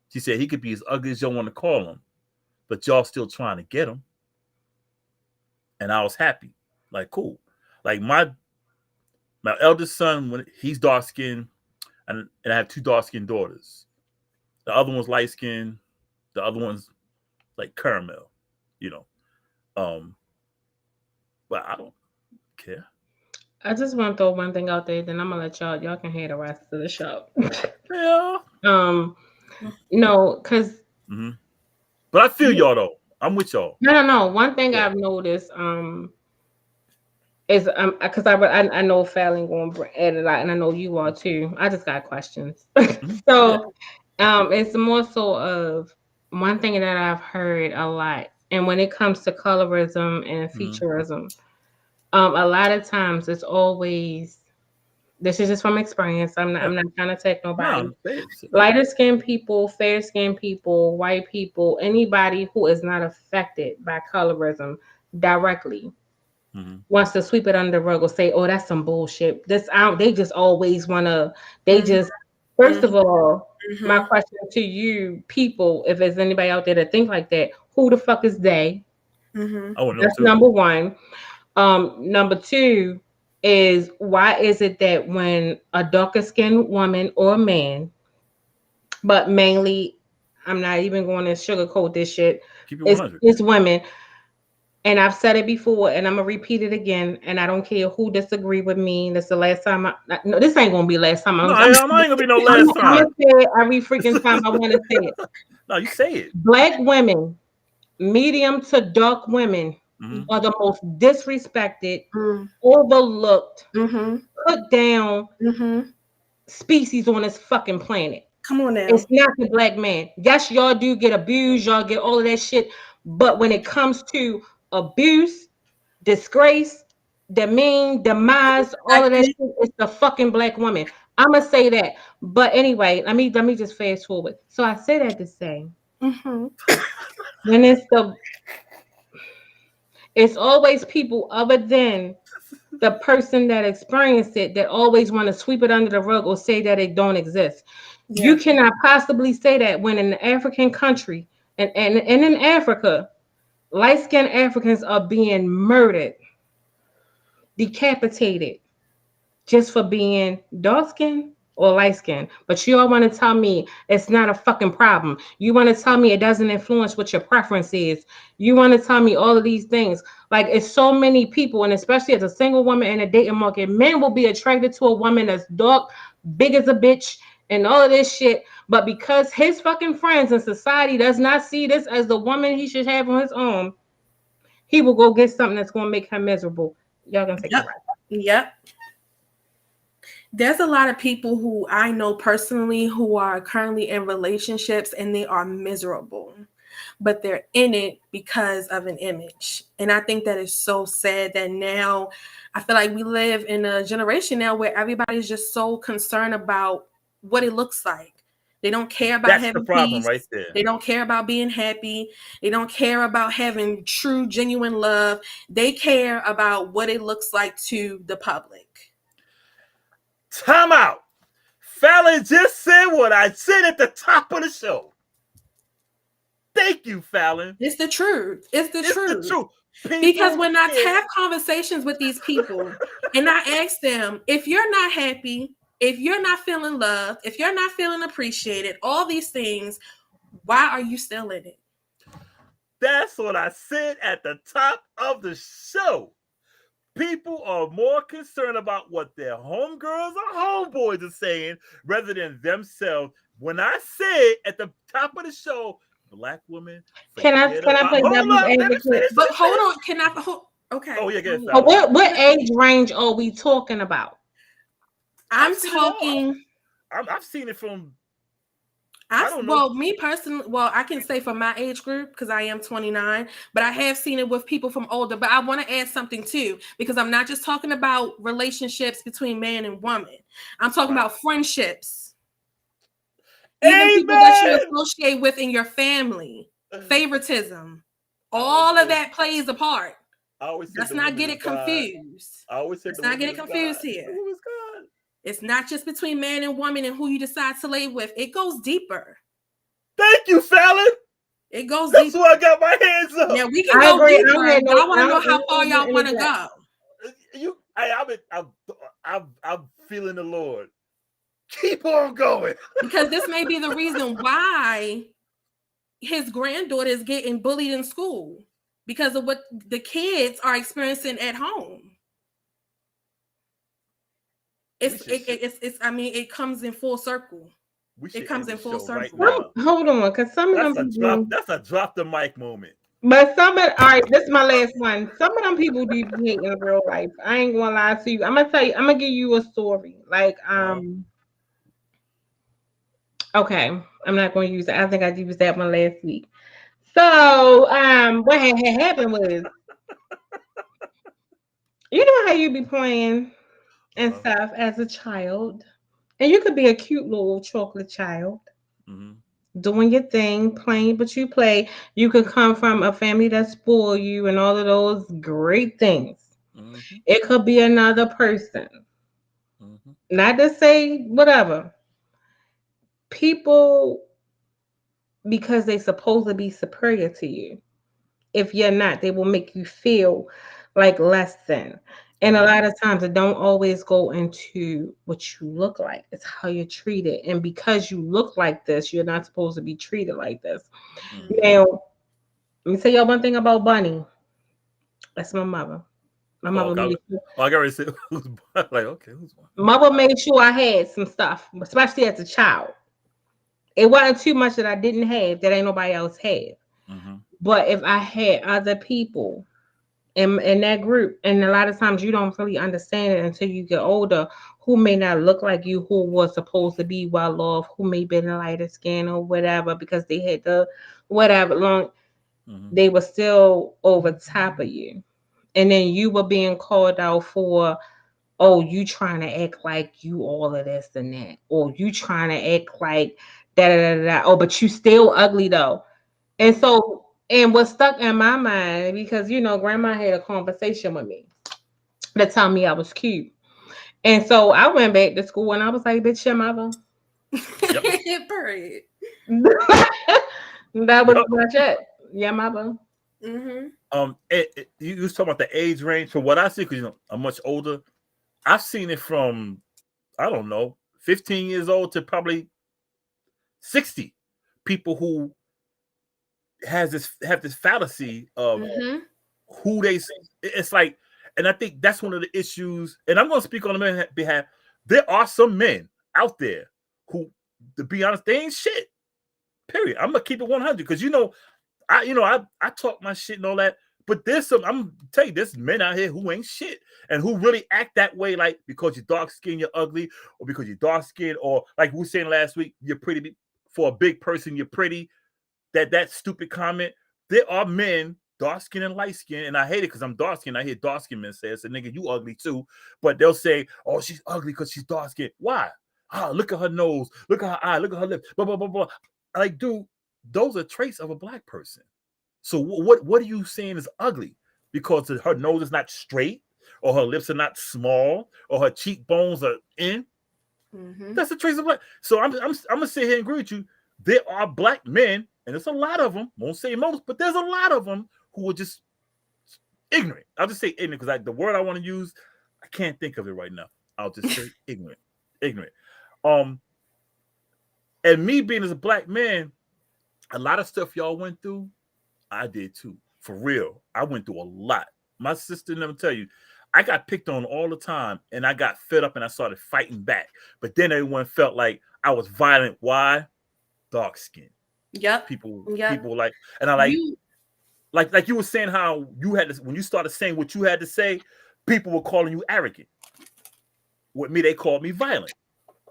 She said, he could be as ugly as y'all want to call him, but y'all still trying to get him. And I was happy. Like, cool. Like my eldest son, when he's dark skinned, and I have two dark skinned daughters. The other one's light skinned, the other one's like caramel, you know. But I don't care. I just want to throw one thing out there, then I'm gonna let y'all can hear the rest of the show. Yeah. No, because But I feel y'all though. I'm with y'all. No. One thing I've noticed is because I know Fallon going to add a lot, and I know you are too. I just got questions. So it's more so of one thing that I've heard a lot, and when it comes to colorism and featurism, a lot of times it's always, this is just from experience. I'm not trying to take nobody. Lighter skinned people, fair skinned people, white people, anybody who is not affected by colorism directly wants to sweep it under the rug or say, "Oh, that's some bullshit." They just always want to. They just first of all, my question to you people, if there's anybody out there that think like that, who the fuck is they? That's number one. Number two is, why is it that when a darker skinned woman or man, but mainly, I'm not even going to sugarcoat this shit, it's women, and I've said it before and I'm gonna repeat it again, and I don't care who disagree with me. That's the last time no, this ain't gonna be last time. I ain't gonna be no last time. I'm gonna say it every freaking time I want to say it. No, you say it. Black women, medium to dark women, are the most disrespected, overlooked, put down species on this fucking planet. Come on now. It's not the black man. Yes, y'all do get abused, y'all get all of that shit. But when it comes to abuse, disgrace, demean, demise, all of that shit, it's the fucking black woman. I'ma say that. But anyway, let me just fast forward. So I say that to say, when it's always people other than the person that experienced it that always want to sweep it under the rug or say that it don't exist. You cannot possibly say that when in an African country And in Africa, light-skinned Africans are being murdered, decapitated, just for being dark skinned or light skinned. But you all want to tell me it's not a fucking problem. You want to tell me it doesn't influence what your preference is. You want to tell me all of these things. Like, it's so many people, and especially as a single woman in a dating market, men will be attracted to a woman that's dark, big as a bitch, and all of this shit. But because his fucking friends and society does not see this as the woman he should have on his own, he will go get something that's going to make him miserable. Y'all gonna take Yep. it right. Yep. There's a lot of people who I know personally who are currently in relationships and they are miserable, but they're in it because of an image. And I think that is so sad that now I feel like we live in a generation now where everybody's just so concerned about what it looks like. They don't care about That's having the problem peace. right there. They don't care about being happy. They don't care about having true, genuine love. They care about what it looks like to the public. Time out. Fallon just said what I said at the top of the show. Thank you, Fallon. It's the truth. It's the truth. People Because when I care. have conversations with these people and I ask them, if you're not happy, if you're not feeling loved, if you're not feeling appreciated, all these things, why are you still in it? That's what I said at the top of the show. People are more concerned about what their homegirls or homeboys are saying rather than themselves. When I said at the top of the show, black women. Can I play devil's advocate? But hold on, can I? Okay. Oh yeah, guess. What age range are we talking about? I'm talking. I've seen it from. Me personally, I can say for my age group because I am 29, but I have seen it with people from older. But I want to add something too, because I'm not just talking about relationships between man and woman. I'm talking about friendships. Even people that you associate with in your family, favoritism, all of that plays a part. Let's not get it confused. Let's not get it confused here. It's not just between man and woman and who you decide to lay with. It goes deeper. Thank you, Fallon. It goes deeper. That's why I got my hands up. Yeah, we can go deeper. Y'all want to know how far y'all want to go. I'm feeling the Lord. Keep on going. Because this may be the reason why his granddaughter is getting bullied in school because of what the kids are experiencing at home. It comes in full circle. It comes in full circle. Right, hold on, because some of them people, that's a drop the mic moment. But all right, this is my last one. Some of them people do hate in real life. I ain't gonna lie to you. I'm gonna give you a story. Like, okay, I'm not gonna use it. I think I used that one last week. So, what had happened was, you know how you be playing and stuff as a child, and you could be a cute little chocolate child, doing your thing, playing, but you play. You could come from a family that spoil you and all of those great things. It could be another person. Not to say whatever. People, because they supposed to be superior to you. If you're not, they will make you feel like less than. And a lot of times it don't always go into what you look like. It's how you're treated. And because you look like this, you're not supposed to be treated like this. Now, let me tell y'all one thing about Bunny. That's my mother. My mother made sure. I got to say, who's like, okay, who's one? Mother made sure I had some stuff, especially as a child. It wasn't too much that I didn't have that ain't nobody else had. But if I had other people in that group, and a lot of times you don't really understand it until you get older, who may not look like you, who was supposed to be well off, who may be in a lighter skin or whatever, because they had the whatever long, they were still over top of you. And then you were being called out for, oh, you trying to act like you all of this and that, or you trying to act like da. Oh, but you still ugly though. And so, and what stuck in my mind, because grandma had a conversation with me to tell me I was cute. And so I went back to school and I was like, bitch, your mother. That was Yup. much it. Yeah, my boo. You was talking about the age range. For what I see, because I'm much older. I've seen it from, I don't know, 15 years old to probably 60. People who have this fallacy of who they. It's like, and I think that's one of the issues. And I'm going to speak on the men's behalf. There are some men out there who, to be honest, they ain't shit. Period. I'm gonna keep it 100 because I talk my shit and all that. But there's some, I'm gonna tell you, there's men out here who ain't shit and who really act that way, like because you're dark skinned, you're ugly, or because you're dark skinned, or like we were saying last week, you're pretty. For a big person, you're pretty. That stupid comment. There are men, dark skinned and light skinned, and I hate it because I'm dark skinned. I hear dark skinned men say, "I said, nigga, you ugly too," but they'll say, "Oh, she's ugly because she's dark skinned." Why? Look at her nose, look at her eye, look at her lips, blah blah blah blah. Like, dude, those are traits of a black person. So what are you saying is ugly? Because her nose is not straight, or her lips are not small, or her cheekbones are in. That's the traits of black. So I'm gonna sit here and agree with you. There are black men, and there's a lot of them. Won't say most, but there's a lot of them who are just ignorant. I'll just say ignorant because the word I want to use, I can't think of it right now. I'll just say ignorant. Ignorant. And me being as a black man, a lot of stuff y'all went through, I did too. For real. I went through a lot. My sister never tell you. I got picked on all the time and I got fed up and I started fighting back. But then everyone felt like I was violent. Why? Dark skin. Yep. People like, and I like you were saying how you had to, when you started saying what you had to say, people were calling you arrogant. With me, they called me violent.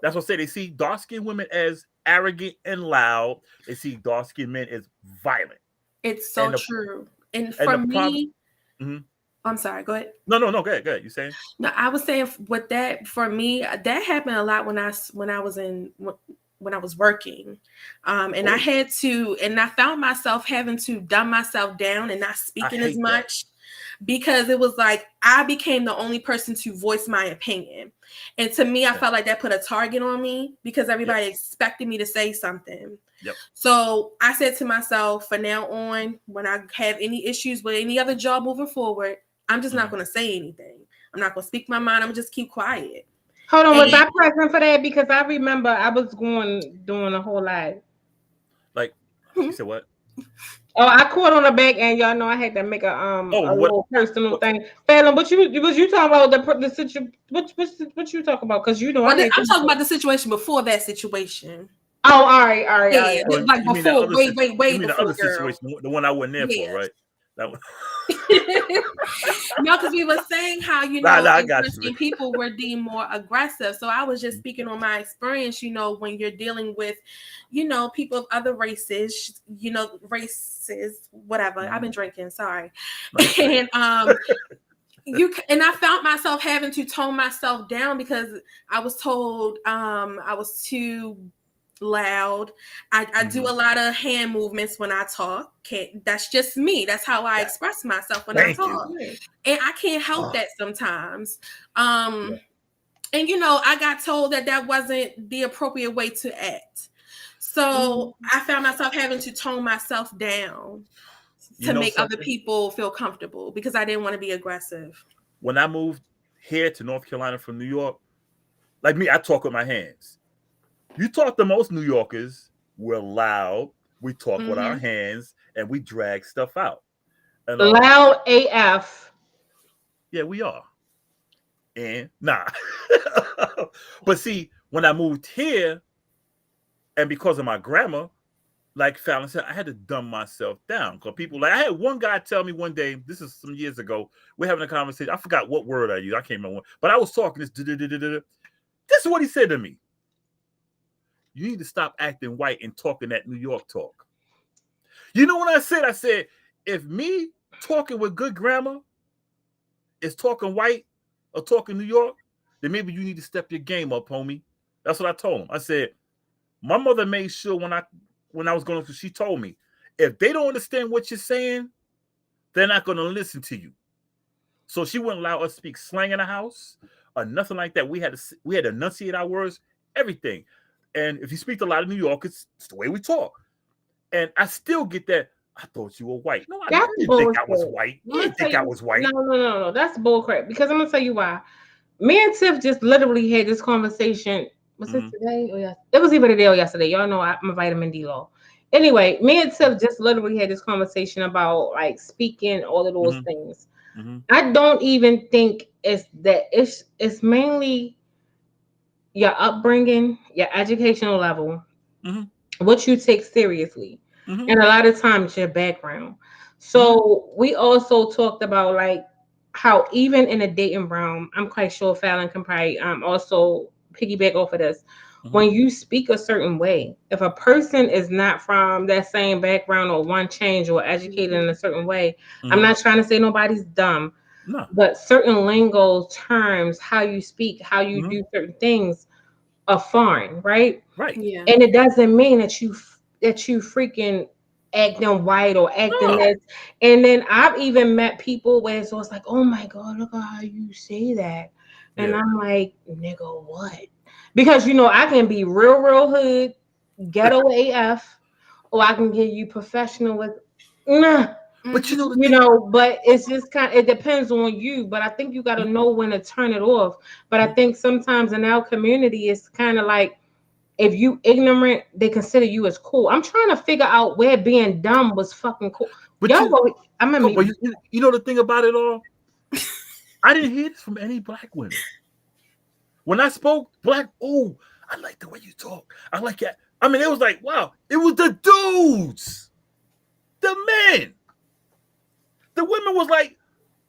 That's what I say. They see dark-skinned women as arrogant and loud. They see dark-skinned men as violent. It's so true. And for me, I'm sorry, go ahead. No, go ahead. You saying? No, I was saying with that, for me, that happened a lot when I was working. And I had to, and I found myself having to dumb myself down and not speaking as much. Because it was like I became the only person to voice my opinion. And to me, I felt like that put a target on me because everybody expected me to say something. Yep. So I said to myself, from now on, when I have any issues with any other job moving forward, I'm just not going to say anything. I'm not going to speak my mind. I'm going to just keep quiet. Hold on, was I present for that? Because I remember I was doing a whole lot. Like, you said what? Oh, I caught on the back end. Y'all know I had to make a little personal thing. Phelan, what you talking about the situation? What you talking about? Because I'm talking about the situation before that situation. Oh, all right. Yeah, like before, wait before, the other situation, the one I wasn't there for, right? That one. No, because we were saying how people were deemed more aggressive. So I was just speaking on my experience. When you're dealing with, people of other races, whatever. I've been drinking. Sorry, and and I found myself having to tone myself down because I was told I was too loud. I do a lot of hand movements when I talk. That's just me. That's how I express myself when I talk. And I can't help that sometimes. And I got told that wasn't the appropriate way to act. So I found myself having to tone myself down to make other people feel comfortable because I didn't want to be aggressive. When I moved here to North Carolina from New York, like me, I talk with my hands. You talk to most New Yorkers, we're loud, we talk with our hands, and we drag stuff out. And, loud AF. Yeah, we are. And nah. But see, when I moved here, and because of my grammar, like Fallon said, I had to dumb myself down. Because people, like, I had one guy tell me one day, this is some years ago, we're having a conversation. I forgot what word I used. I can't remember. But I was talking this. This is what he said to me. You need to stop acting white and talking that New York talk. You know what I said? I said, if me talking with good grammar is talking white or talking New York, then maybe you need to step your game up, homie. That's what I told him. I said, my mother made sure when I was going through, she told me, if they don't understand what you're saying, they're not going to listen to you. So she wouldn't allow us to speak slang in the house or nothing like that. We had to enunciate our words, everything. And if you speak to a lot of New Yorkers, it's the way we talk. And I still get that. I thought you were white. No, I That's didn't think I was bullshit. white. I'm You gonna didn't tell think I you, was white. no. That's bullcrap. Because I'm gonna tell you why. Me and Tiff just literally had this conversation. Was it today or yes? It was either today or yesterday. Y'all know I'm a vitamin D law. Anyway, me and Tiff just literally had this conversation about like speaking, all of those things. I don't even think it's that. It's mainly your upbringing, your educational level, what you take seriously, and a lot of times your background. So we also talked about like how even in a dating realm, I'm quite sure Fallon can probably also piggyback off of this. When you speak a certain way, if a person is not from that same background or one change or educated in a certain way, I'm not trying to say nobody's dumb, but certain lingo, terms, how you speak, how you do certain things are foreign, right? Right. Yeah. And it doesn't mean that you freaking acting white or acting this. And then I've even met people where it's like, oh my God, look at how you say that. And I'm like, nigga, what? Because I can be real hood, ghetto AF, or I can give you professional with nah. But you know the thing, But it's just it depends on you. But I think you gotta know when to turn it off. But I think sometimes in our community it's kind of like if you ignorant, they consider you as cool. I'm trying to figure out where being dumb was fucking cool. but Y'all you, go, I'm gonna but meet you know the thing about it all? I didn't hear this from any black women. When I spoke black, oh, I like the way you talk. I like that. I mean, it was like, wow, it was the dudes, the men. The women was like,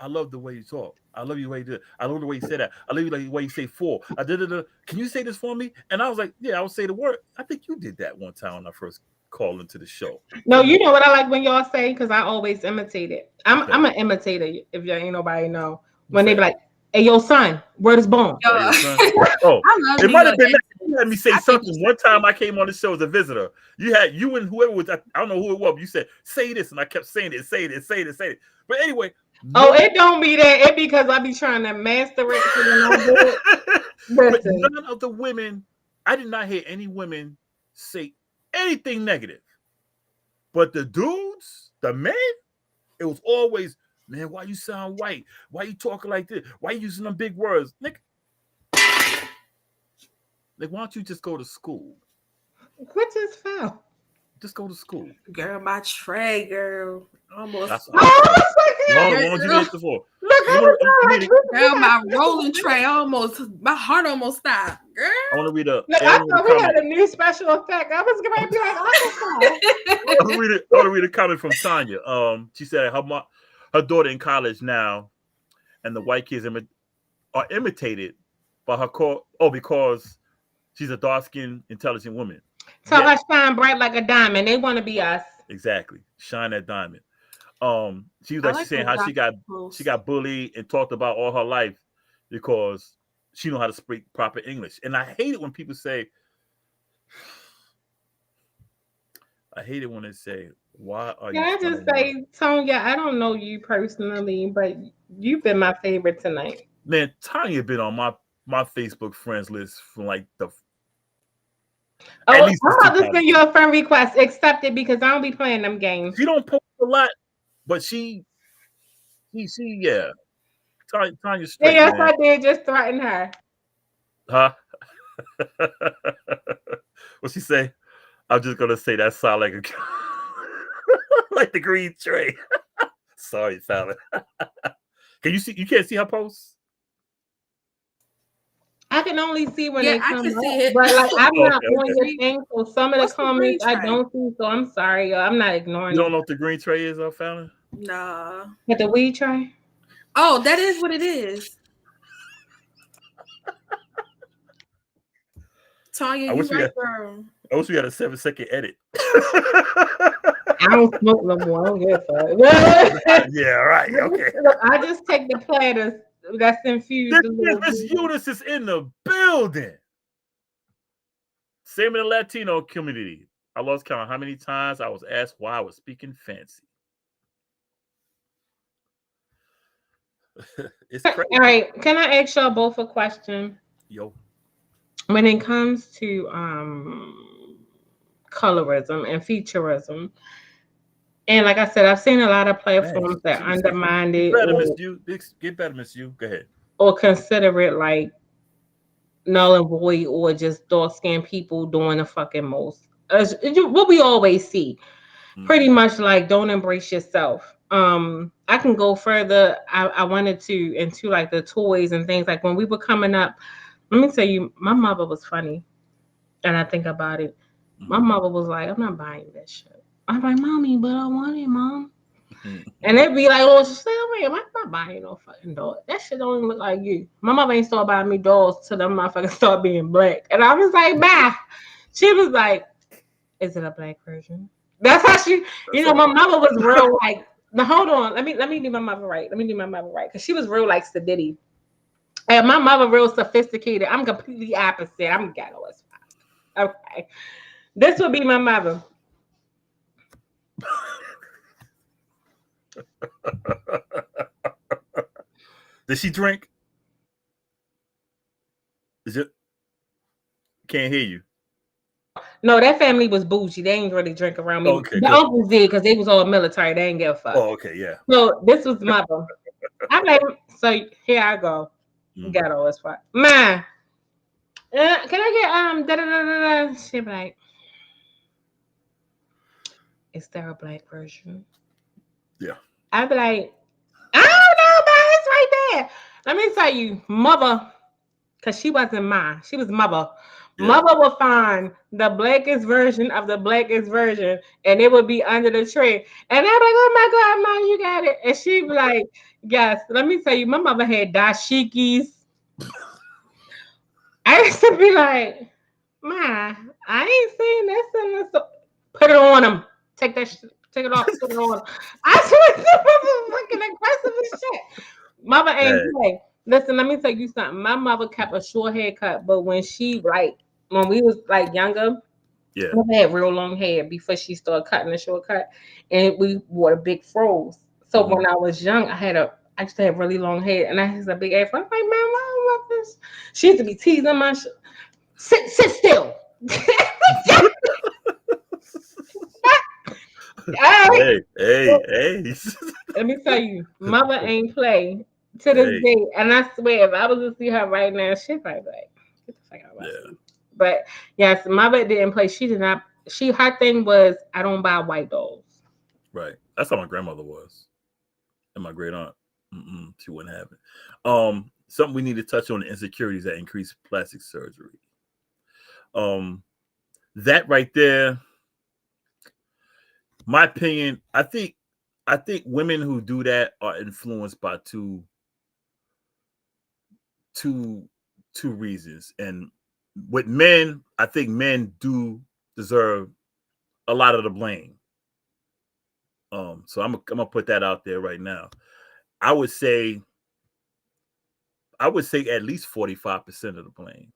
I love the way you talk. I love you the way you do it. I love the way you say that. I love you the way you say for. Can you say this for me? And I was like, yeah, I would say the word. I think you did that one time when I first called into the show. No, you know what I like when y'all say, because I always imitate it. I'm an imitator, if y'all ain't nobody know. When they be like, hey, yo, son, word is born. Oh, your son? Oh, I love it New might have York been that. accents. You had me say I think something one time I came on the show as a visitor. You and whoever was, I don't know who it was, but you said, say this, and I kept saying it, say it, say it, say it. But anyway. Oh, it don't be that. It because I be trying to master it. So when I do it, But listen. none of the women, I did not hear any women say anything negative. But the dudes, the men, it was always, man, why you sound white? Why you talking like this? Why you using them big words? Like, why don't you just go to school? What just fell? Just go to school. Girl, my tray, girl. Almost. That's Oh, long as you hit the floor. look, I Girl, my rolling tray my heart almost stopped. Girl. I want to read a. Look, I thought we had a new special effect. I was going to be like, I want to read a comment from Tanya. She said her daughter in college now, and the white kids are imitated by her because she's a dark-skinned, intelligent woman. so I shine bright like a diamond. They want to be us. Exactly. Shine that diamond. She was like saying how she got bullied and talked about all her life because she know how to speak proper English. And I hate it when people say, why are you? Can I just say, Tonya, I don't know you personally, but you've been my favorite tonight. Man, Tanya been on my Facebook friends list from like the. I'm about to send you a friend request. Accept it because I don't be playing them games. She don't post a lot, but she yeah. Tanya's straight. Yes, man. I did. Just threaten her. Huh? What she say? I'm just gonna say that sound like like the green tray. Sorry, Fallon. Can you see? You can't see her posts. I can only see when they come up, it. but like I'm not on your thing, so some of the comments I don't see. So I'm sorry, I'm not ignoring. You don't know what the green tray is, Fallon? Nah. But the weed tray. Oh, that is what it is. Tanya, you right, girl. I wish we had a 7-second edit. I don't smoke no more. I don't give a fuck. Yeah, right. Okay. Look, I just take the platters that's infused. This Eunice is in the building. Same in the Latino community. I lost count how many times I was asked why I was speaking fancy. It's crazy. All right. Can I ask y'all both a question? Yo. When it comes to colorism and featurism. And like I said, I've seen a lot of Man, platforms that undermine get it better, Miss You. Get better, Miss You. Go ahead. or consider it like null and void or just dark skinned people doing the fucking most. What we always see. Pretty much like don't embrace yourself. I can go further. I wanted to into like the toys and things like when we were coming up. Let me tell you, my mother was funny, and I think about it. My mother was like, "I'm not buying that shit." I'm like, "Mommy, but I want it, mom." And they'd be like, "Oh, she said, wait, I'm not buying no fucking doll. That shit don't even look like you." My mother ain't start buying me dolls till them motherfuckers start being black, and I was like, "Bah." She was like, "Is it a black version?" That's how she, my mother was real like, now hold on, let me do my mother right. Let me do my mother right. Because she was real like Sadiddy. And my mother real sophisticated. I'm completely opposite. I'm ghetto as fuck. Okay. This would be my mother. Does she drink? Is it? Can't hear you. No, that family was bougie. They ain't really drink around me. Okay, The good. uncles did because they was all military. They ain't give a fuck. Oh, okay, yeah. So this was mother. I'm like, so here I go. Ghetto as fuck. Man, can I get da da da da da? She be like, is there a black version? Yeah. I'd be like, I don't know, but it's right there. Let me tell you, mother, because she wasn't mine. She was mother. Yeah. Mother would find the blackest version of the blackest version, and it would be under the tree. And I'd be like, oh my God, mom, you got it. And she'd be like, yes. Let me tell you, my mother had dashikis. I used to be like, Ma, I ain't seen this in this. Put it on him. Take that shit. Take it off. Put it on. I swear this was fucking aggressive as shit. Mother ain't play. Listen, let me tell you something. My mother kept a short haircut, but when we was like younger, yeah, we had real long hair before she started cutting the short cut, and we wore big froze. So when I was young, I used to have really long hair, and I had a big afro. I'm like, man, why do I love this? She used to be teasing my sit still. Hey. Let me tell you, mother ain't play to this day. And I swear, if I was to see her right now, she'd probably be like, get the fuck out of my But yes, mother didn't play. She did not. Her thing was, I don't buy white dolls. Right. That's how my grandmother was. And my great aunt. She wouldn't have it. Something we need to touch on: the insecurities that increase plastic surgery. That right there, my opinion, I think women who do that are influenced by two reasons. And with men, I think men do deserve a lot of the blame. So I'm gonna put that out there right now. I would say at least 45% of the blame.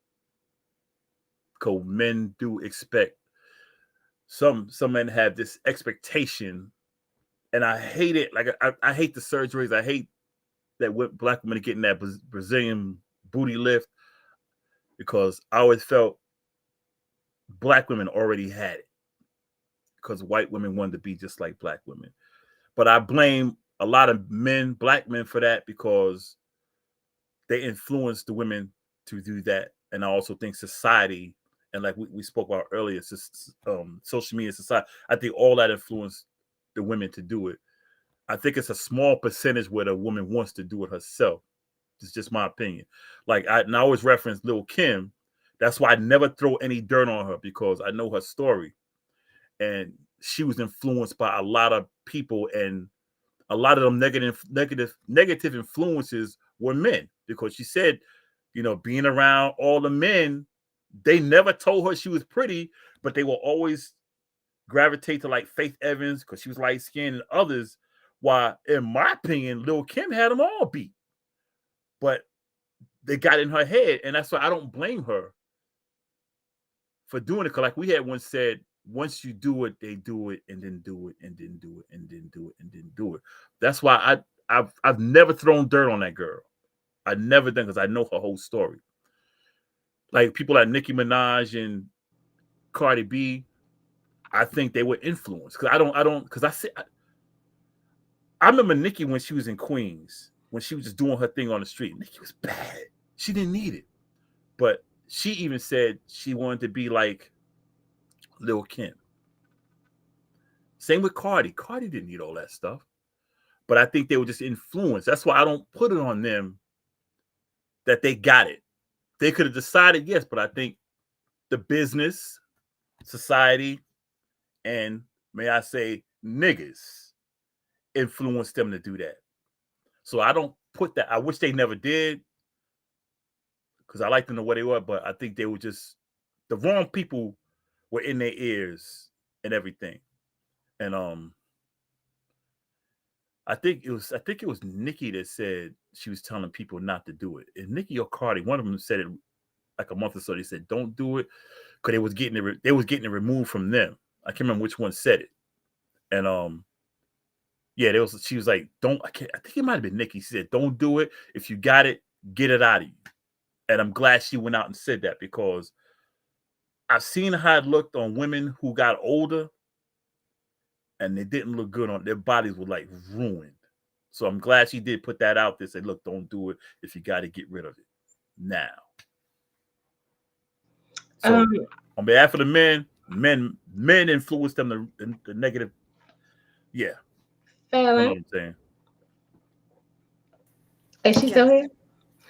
Because men do expect some men have this expectation, and I hate it. Like I hate the surgeries. I hate that black women are getting that Brazilian booty lift, because I always felt black women already had it because white women wanted to be just like black women. But I blame a lot of black men for that, because they influence the women to do that. And I also think society, and like we spoke about earlier, social media, society, I think all that influenced the women to do it. I think it's a small percentage where the woman wants to do it herself. It's just my opinion. Like I always reference Lil' Kim. That's why I never throw any dirt on her, because I know her story. And she was influenced by a lot of people, and a lot of them negative influences were men, because she said, being around all the men, they never told her she was pretty, but they will always gravitate to like Faith Evans because she was light skinned, and others. While in my opinion, Lil' Kim had them all beat, but they got in her head, and that's why I don't blame her for doing it. Because like we had once said, once you do it, they do it, and then do it, and then do it, and then do it, and then do it. That's why I've never thrown dirt on that girl. I never done, because I know her whole story. Like people like Nicki Minaj and Cardi B, I think they were influenced because I remember Nikki when she was in Queens, when she was just doing her thing on the street. Nikki was bad. She didn't need it. But she even said she wanted to be like Lil' Kim. Same with Cardi. Cardi didn't need all that stuff. But I think they were just influenced. That's why I don't put it on them that they got it. They could have decided, yes, but I think the business, society, and may I say, niggas influenced them to do that. So I don't put that. I wish they never did because I like them the way they were, but I think they were just the wrong people were in their ears and everything. And I think it was Nikki that said she was telling people not to do it. And Nikki or Cardi, one of them said it like a month or so. They said don't do it because they was getting it removed from them. I can't remember which one said it. And yeah, she was like, don't. I think it might have been Nikki. She said, don't do it. If you got it, get it out of you. And I'm glad she went out and said that because I've seen how it looked on women who got older and they didn't look good on their bodies were like ruined. So I'm glad she did put that out there. Said, look, don't do it. If you got to get rid of it now. So on behalf of the men influenced them the negative. Yeah. Fallon. You know what I'm saying? Is she still here?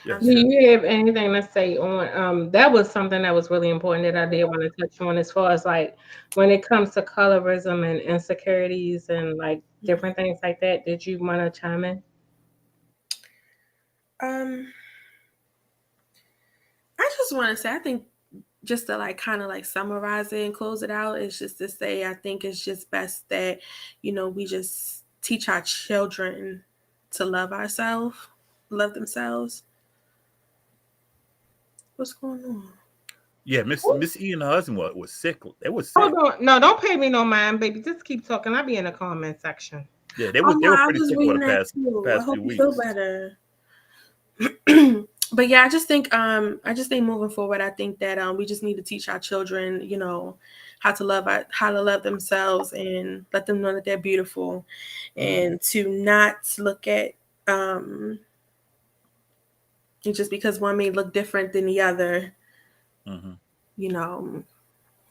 Yes. Do you have anything to say on that was something that was really important that I did want to touch on as far as like when it comes to colorism and insecurities and like different things like that. Did you want to chime in? I just want to say, I think just to like kind of like summarize it and close it out is just to say I think it's just best that, you know, we just teach our children to love themselves. What's going on? Yeah, Miss E and her husband was sick. They was sick. Hold on. No, don't pay me no mind, baby. Just keep talking. I'll be in the comment section. Yeah, they were pretty sick for the past I few weeks. Feel better. But yeah, I just think moving forward, I think that we just need to teach our children, you know, how to love themselves and let them know that they're beautiful, and to not look at just because one may look different than the other. Mm-hmm. You know,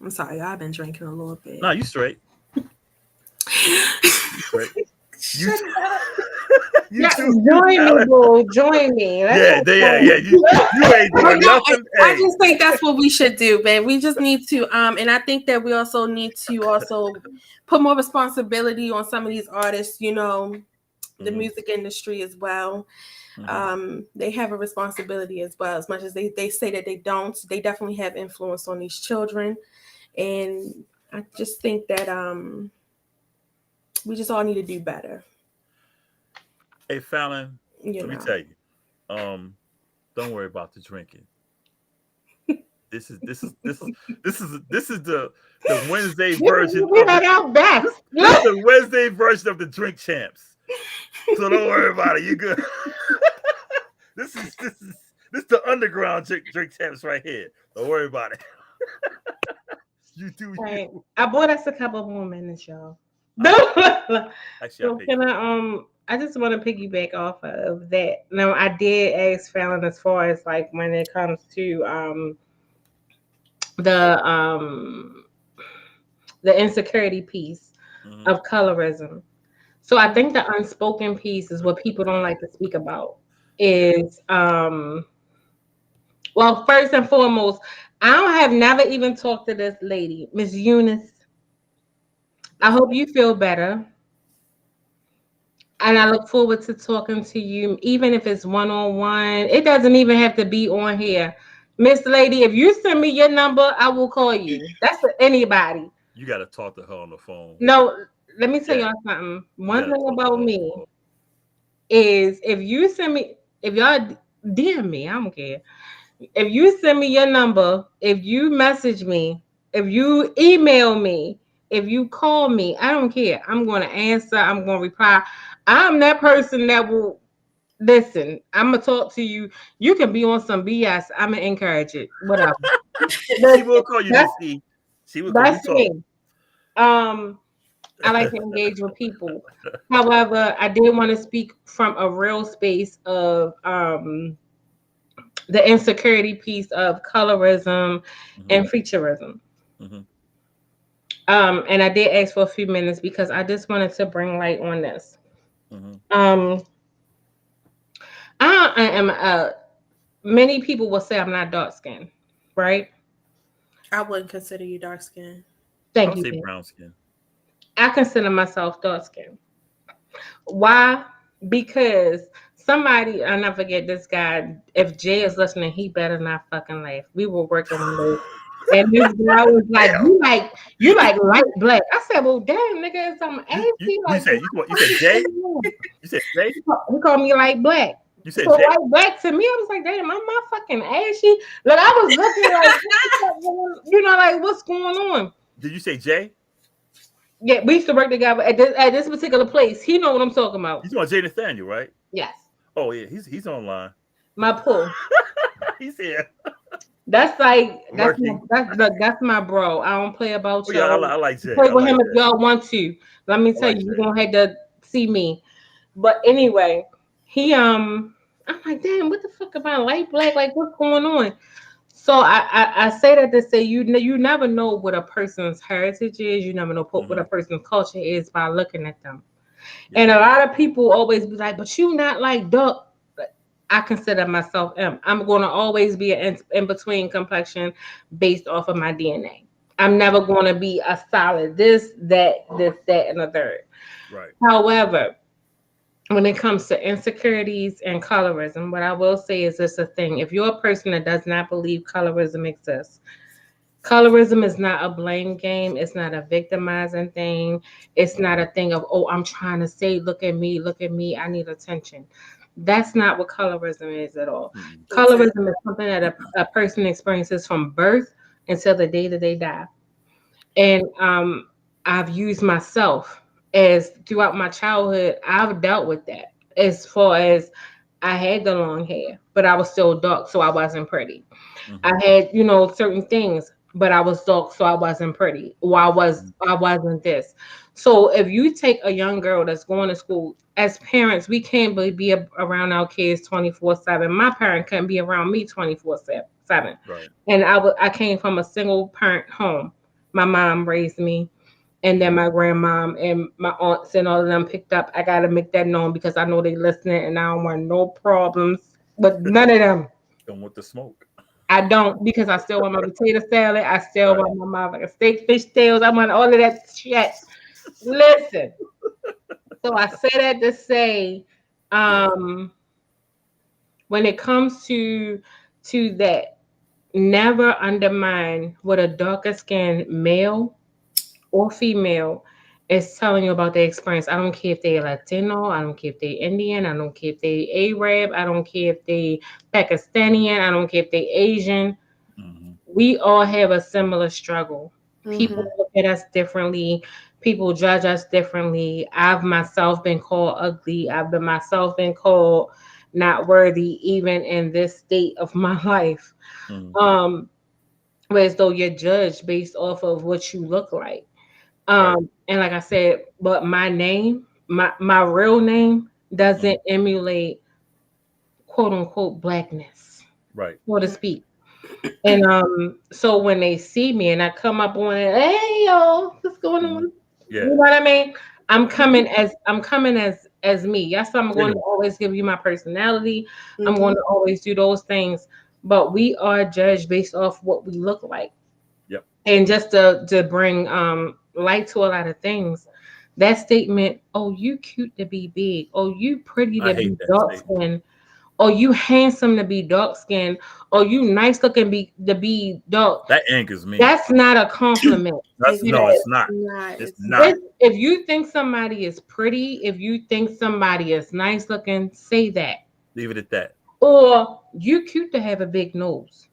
I'm sorry, I've been drinking a little bit. No, you straight. Shut up. Join me, bro. Join me. Yeah. You ain't doing nothing. I just think that's what we should do, babe. We just need to, and I think that we also need to put more responsibility on some of these artists. You know, the music industry as well. Mm-hmm. They have a responsibility as well. As much as they say that they don't, they definitely have influence on these children, and I just think that we just all need to do better. Hey Fallon, let me tell you, don't worry about the drinking. This is the Wednesday version. We got our backs. This is the Wednesday version of the Drink Champs. So don't worry about it. You good? This is the underground drink champs right here. Don't worry about it. You do. Right. I bought us a couple more minutes, y'all. Actually, so I just want to piggyback off of that. Now, I did ask Fallon as far as like when it comes to the insecurity piece of colorism. So I think the unspoken piece is what people don't like to speak about. Is well, first and foremost, I have never even talked to this lady, Miss Eunice. I hope you feel better. And I look forward to talking to you, even if it's one-on-one. It doesn't even have to be on here. Miss Lady, if you send me your number, I will call you. That's for anybody. You got to talk to her on the phone. No, let me tell y'all something. One thing about me is if y'all DM me, I don't care. If you send me your number, if you message me, if you email me, if you call me, I don't care. I'm going to answer. I'm going to reply. I'm that person that will listen. I'm going to talk to you. You can be on some BS. I'm going to encourage it. Whatever. She will call you, Miss E. She will call you. I like to engage with people. However, I did want to speak from a real space of the insecurity piece of colorism and featurism. And I did ask for a few minutes because I just wanted to bring light on this. I am many people will say I'm not dark skinned, right? I wouldn't consider you dark skinned. Thank I would you. say babe. brown skin. I consider myself dark skinned. Why? Because somebody, I never forget this guy. If Jay is listening, he better not fucking laugh. We were working one day. And this guy was like, you like light black. I said, well, damn, nigga, it's some ashy. You said Jay? You said Jay? He called me light black. You said So Jay? light black to me, I was like, damn, I'm not fucking ashy. Like I was looking like, you know, like what's going on? Did you say Jay? Yeah, we used to work together at this particular place. He know what I'm talking about. He's on Jay Nathaniel, right? Yes. Oh yeah, he's online. My pull. He's here. That's like that's Working. that's my bro. I don't play about Oh, you. yeah, I like Jay. Play I with like him if Jay. y'all want to. Let me tell like you, you're Jay. gonna have to see me. But anyway, I'm like, damn, what the fuck am I light black? Like, what's going on? So I say that to say you never know what a person's heritage is. You never know what a person's culture is by looking at them. Yeah. And a lot of people always be like, but you not like dark. I consider myself M. I'm going to always be an in between complexion based off of my DNA. I'm never going to be a solid this, that, and a third. Right. However, when it comes to insecurities and colorism, what I will say is this a thing. If you're a person that does not believe colorism exists, colorism is not a blame game. It's not a victimizing thing. It's not a thing of, oh, I'm trying to say, look at me, I need attention. That's not what colorism is at all. Colorism is something that a person experiences from birth until the day that they die. And I've used myself as throughout my childhood, I've dealt with that as far as I had the long hair, but I was still dark, so I wasn't pretty. I had, certain things, but I was dark, so I wasn't pretty. Or I wasn't this. So if you take a young girl that's going to school, as parents, we can't be around our kids 24/7. My parent couldn't be around me 24/7. Right. And I came from a single parent home. My mom raised me, and then my grandmom and my aunts and all of them picked up. I got to make that known because I know they listening, and I don't want no problems with none of them. Don't want the smoke. I don't, because I still want my potato salad. I still want my motherfucking steak, fish tails. I want all of that shit. Listen. So I say that to say, when it comes to that, never undermine what a darker skinned male or female is telling you about their experience. I don't care if they're Latino. I don't care if they're Indian. I don't care if they Arab. I don't care if they Pakistani. I don't care if they Asian. We all have a similar struggle. People look at us differently. People judge us differently. I've myself been called ugly. I've been myself been called not worthy, even in this state of my life. Whereas though you're judged based off of what you look like. And like I said, but my name, my real name doesn't emulate quote unquote blackness, right, so to speak. And so when they see me and I come up on it, hey yo, what's going on? Yeah. You know what I mean? I'm coming as me. Yes, I'm going to always give you my personality. I'm going to always do those things, but we are judged based off what we look like. Yep. And just to bring light to a lot of things, that statement, oh, you cute to be big, oh, you pretty to be dark skinned, or you handsome to be dark skinned, or you nice looking to be dark. That angers me. That's not a compliment. No, it's not. It's not. If you think somebody is pretty, if you think somebody is nice looking, say that. Leave it at that. Or you cute to have a big nose.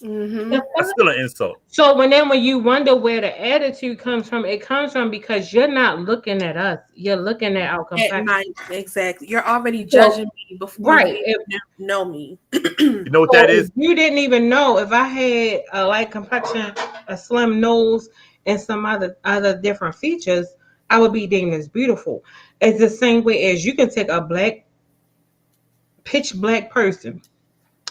That's still an insult. So when you wonder where the attitude comes from, it comes from because you're not looking at us. You're looking at our complexion. Exactly. You're already judging me before you know me. You know what that is? You didn't even know if I had a light complexion, a slim nose, and some other different features, I would be deemed as beautiful. It's the same way as you can take a pitch black person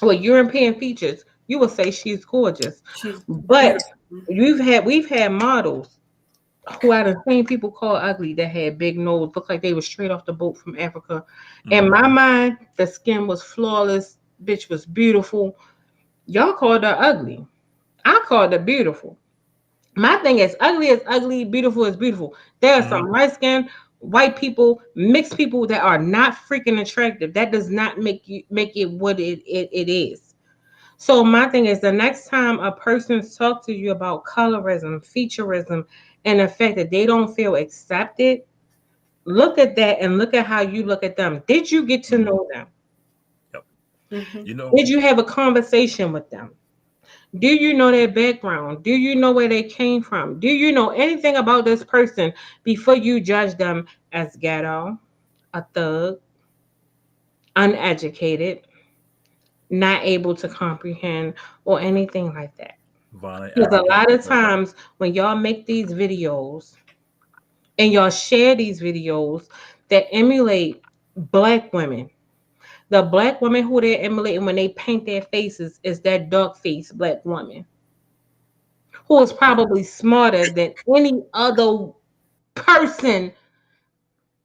with European features, you will say she's gorgeous. She's But beautiful. we've had models who I done seen people call ugly that had big nose, looked like they were straight off the boat from Africa. In my mind, the skin was flawless, bitch was beautiful. Y'all called her ugly. I called her beautiful. My thing is ugly, beautiful is beautiful. There are some light skinned white people, mixed people that are not freaking attractive. That does not make it what it is. So my thing is the next time a person's talk to you about colorism, featurism, and the fact that they don't feel accepted, look at that and look at how you look at them. Did you get to know them? Yep. Mm-hmm. You know, Did you have a conversation with them? Do you know their background? Do you know where they came from? Do you know anything about this person before you judge them as ghetto, a thug, uneducated, not able to comprehend, or anything like that? Vonna, Because a everything. lot of times when y'all make these videos and y'all share these videos that emulate black women, the black women who they're emulating when they paint their faces is that dark faced black woman who is probably smarter than any other person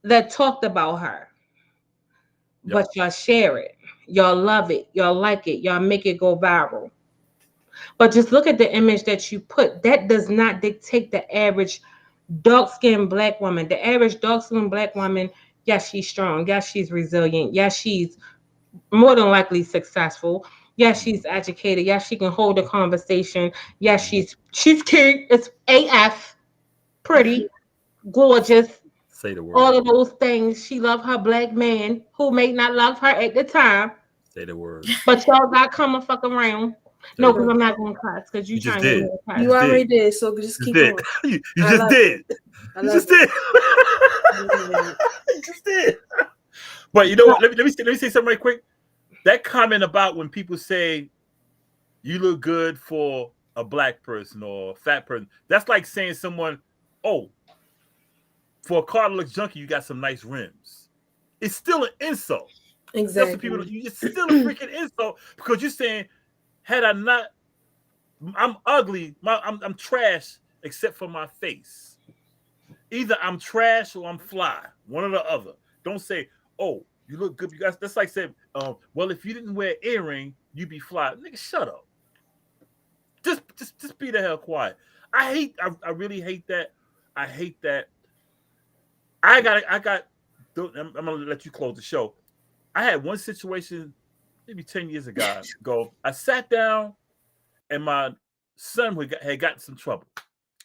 that talked about her. Yep. But y'all share it, y'all love it, y'all like it, y'all make it go viral. But just look at the image that you put. That does not dictate the average dark-skinned black woman. The average dark-skinned black woman, yes, she's strong. Yes, she's resilient. Yes, she's more than likely successful. Yes, she's educated. Yes, she can hold a conversation. Yes, she's cute. It's AF, pretty, gorgeous, Say the all word. of those things. She love her black man who may not love her at the time, Say the word. but y'all got come and fuck around. There No, you because go. I'm not going to cuss because you You just trying to get me did. to cuss. You You already did. did, so just You keep did. going. You I just love did. I You love just it. did. I love it. You just did. But you know what? Let me say something right quick. That comment about when people say you look good for a black person or a fat person, that's like saying someone, oh, for a car that looks junky, you got some nice rims. It's still an insult. That's what people. Exactly. It's still a freaking insult because you're saying, had I not, I'm ugly. I'm trash except for my face. Either I'm trash or I'm fly. One or the other. Don't say, oh, you look good. You guys. That's like saying, well, if you didn't wear earring, you'd be fly. Nigga, shut up. Just be the hell quiet. I really hate that. I hate that. I got. I'm gonna let you close the show. I had one situation maybe 10 years ago. I sat down and my son had gotten some trouble.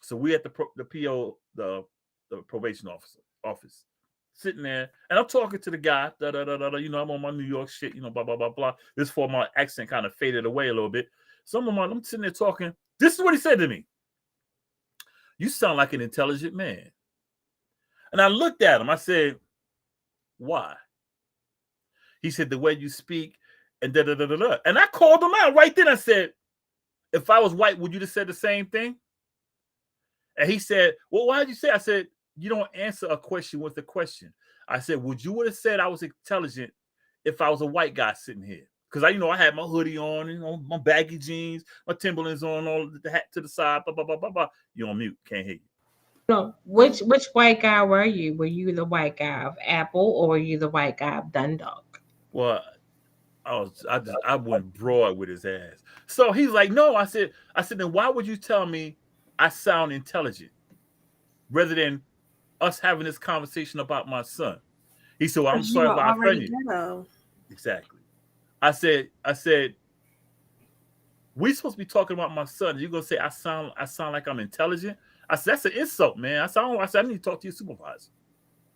So we at the PO, the probation office, sitting there, and I'm talking to the guy. You know, I'm on my New York shit. You know, blah blah blah blah. This for my accent kind of faded away a little bit. So I'm sitting there talking. This is what he said to me. You sound like an intelligent man. And I looked at him. I said, why? He said, the way you speak, and da da da da da. And I called him out right then. I said, if I was white, would you have said the same thing? And he said, well, why did you say? I said, you don't answer a question with a question. I said, would you have said I was intelligent if I was a white guy sitting here? Because I had my hoodie on, my baggy jeans, my Timberlands on, all the hat to the side, blah, blah, blah, blah, blah. You're on mute. Can't hear you. No, which white guy were you? Were you the white guy of Apple or were you the white guy of Dundalk? Well, I went broad with his ass. So he's like, no. I said, then why would you tell me I sound intelligent rather than us having this conversation about my son? He said, well, I'm Because you sorry were if I offended already you. ghetto. Exactly. I said, we supposed to be talking about my son. You're gonna say I sound like I'm intelligent? I said, that's an insult, man. I said, I need to talk to your supervisor.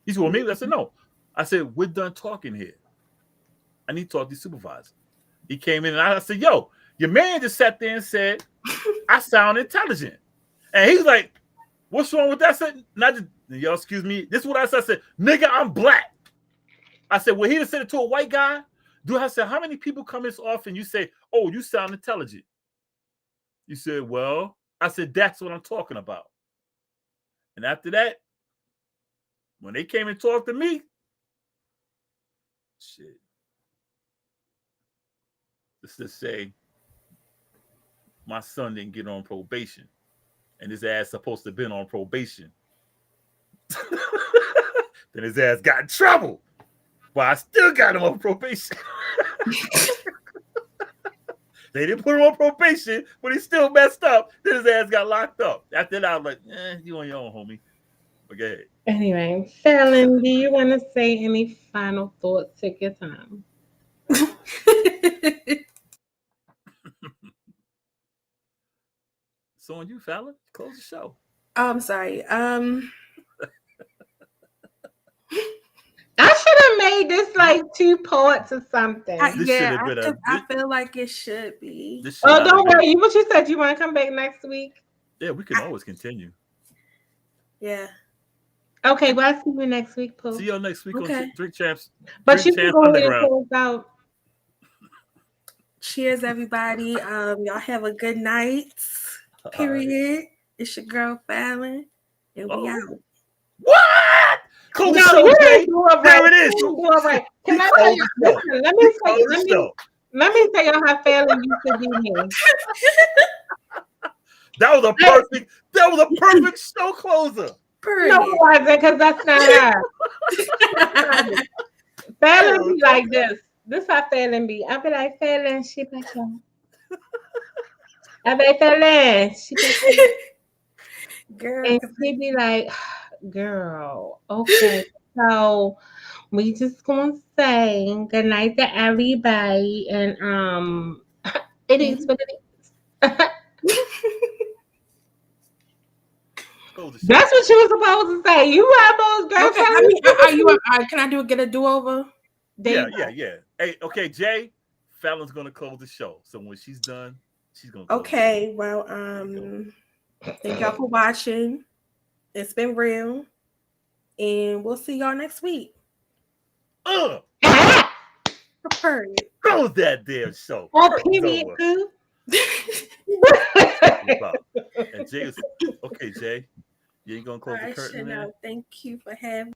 He said, well, maybe. I said, no. I said, we're done talking here. I need to talk to your supervisor. He came in and I said, yo, your man just sat there and said, I sound intelligent. And he's like, what's wrong with that? I said, yo, excuse me. This is what I said. I said, nigga, I'm black. I said, well, he just said it to a white guy. I said, how many people come this often? You say, oh, you sound intelligent. You said, well, I said, that's what I'm talking about. And after that, when they came and talked to me, shit. Let's just say my son didn't get on probation, and his ass supposed to have been on probation. Then his ass got in trouble, but I still got him on probation. They didn't put him on probation, but he still messed up. Then his ass got locked up. After that, I was like, you on your own, homie. But go ahead. Anyway, Fallon, do you want to say any final thoughts? Take your time. So on you, Fallon, close the show. Oh, I'm sorry. I should have made this like 2 parts or something. I feel like it should be. Oh, don't worry. What you said, you want to come back next week? Yeah, we can always continue. Yeah. Okay, well, I'll see you next week, Pooh. See you next week on Drink Champs. But you can go ahead and close out. Cheers, everybody. Y'all have a good night. Period. Right. It's your girl, Fallon. And we out. What? Close the show, Jay. There it is. All right. Can I tell you? Listen, let me tell you how Fallon used to be me. That was a perfect show closer. No, it wasn't, because that's not her. Fallon be like this. This how Fallon be. I be like, Fallon, she back home. I be like, Fallon, she back home. Girl. And she be like, girl, okay. So we just gonna say good night to everybody, and it is what it is. That's what you were supposed to say. You have those girls. Okay, can I get a do-over? Yeah. Hey, okay, Jay, Fallon's gonna close the show. So when she's done, she's gonna close Okay, well, thank y'all for watching. It's been real. And we'll see y'all next week. Close that damn show. Period. And Jay okay, Jay. You ain't gonna close the curtain, man? Thank you for having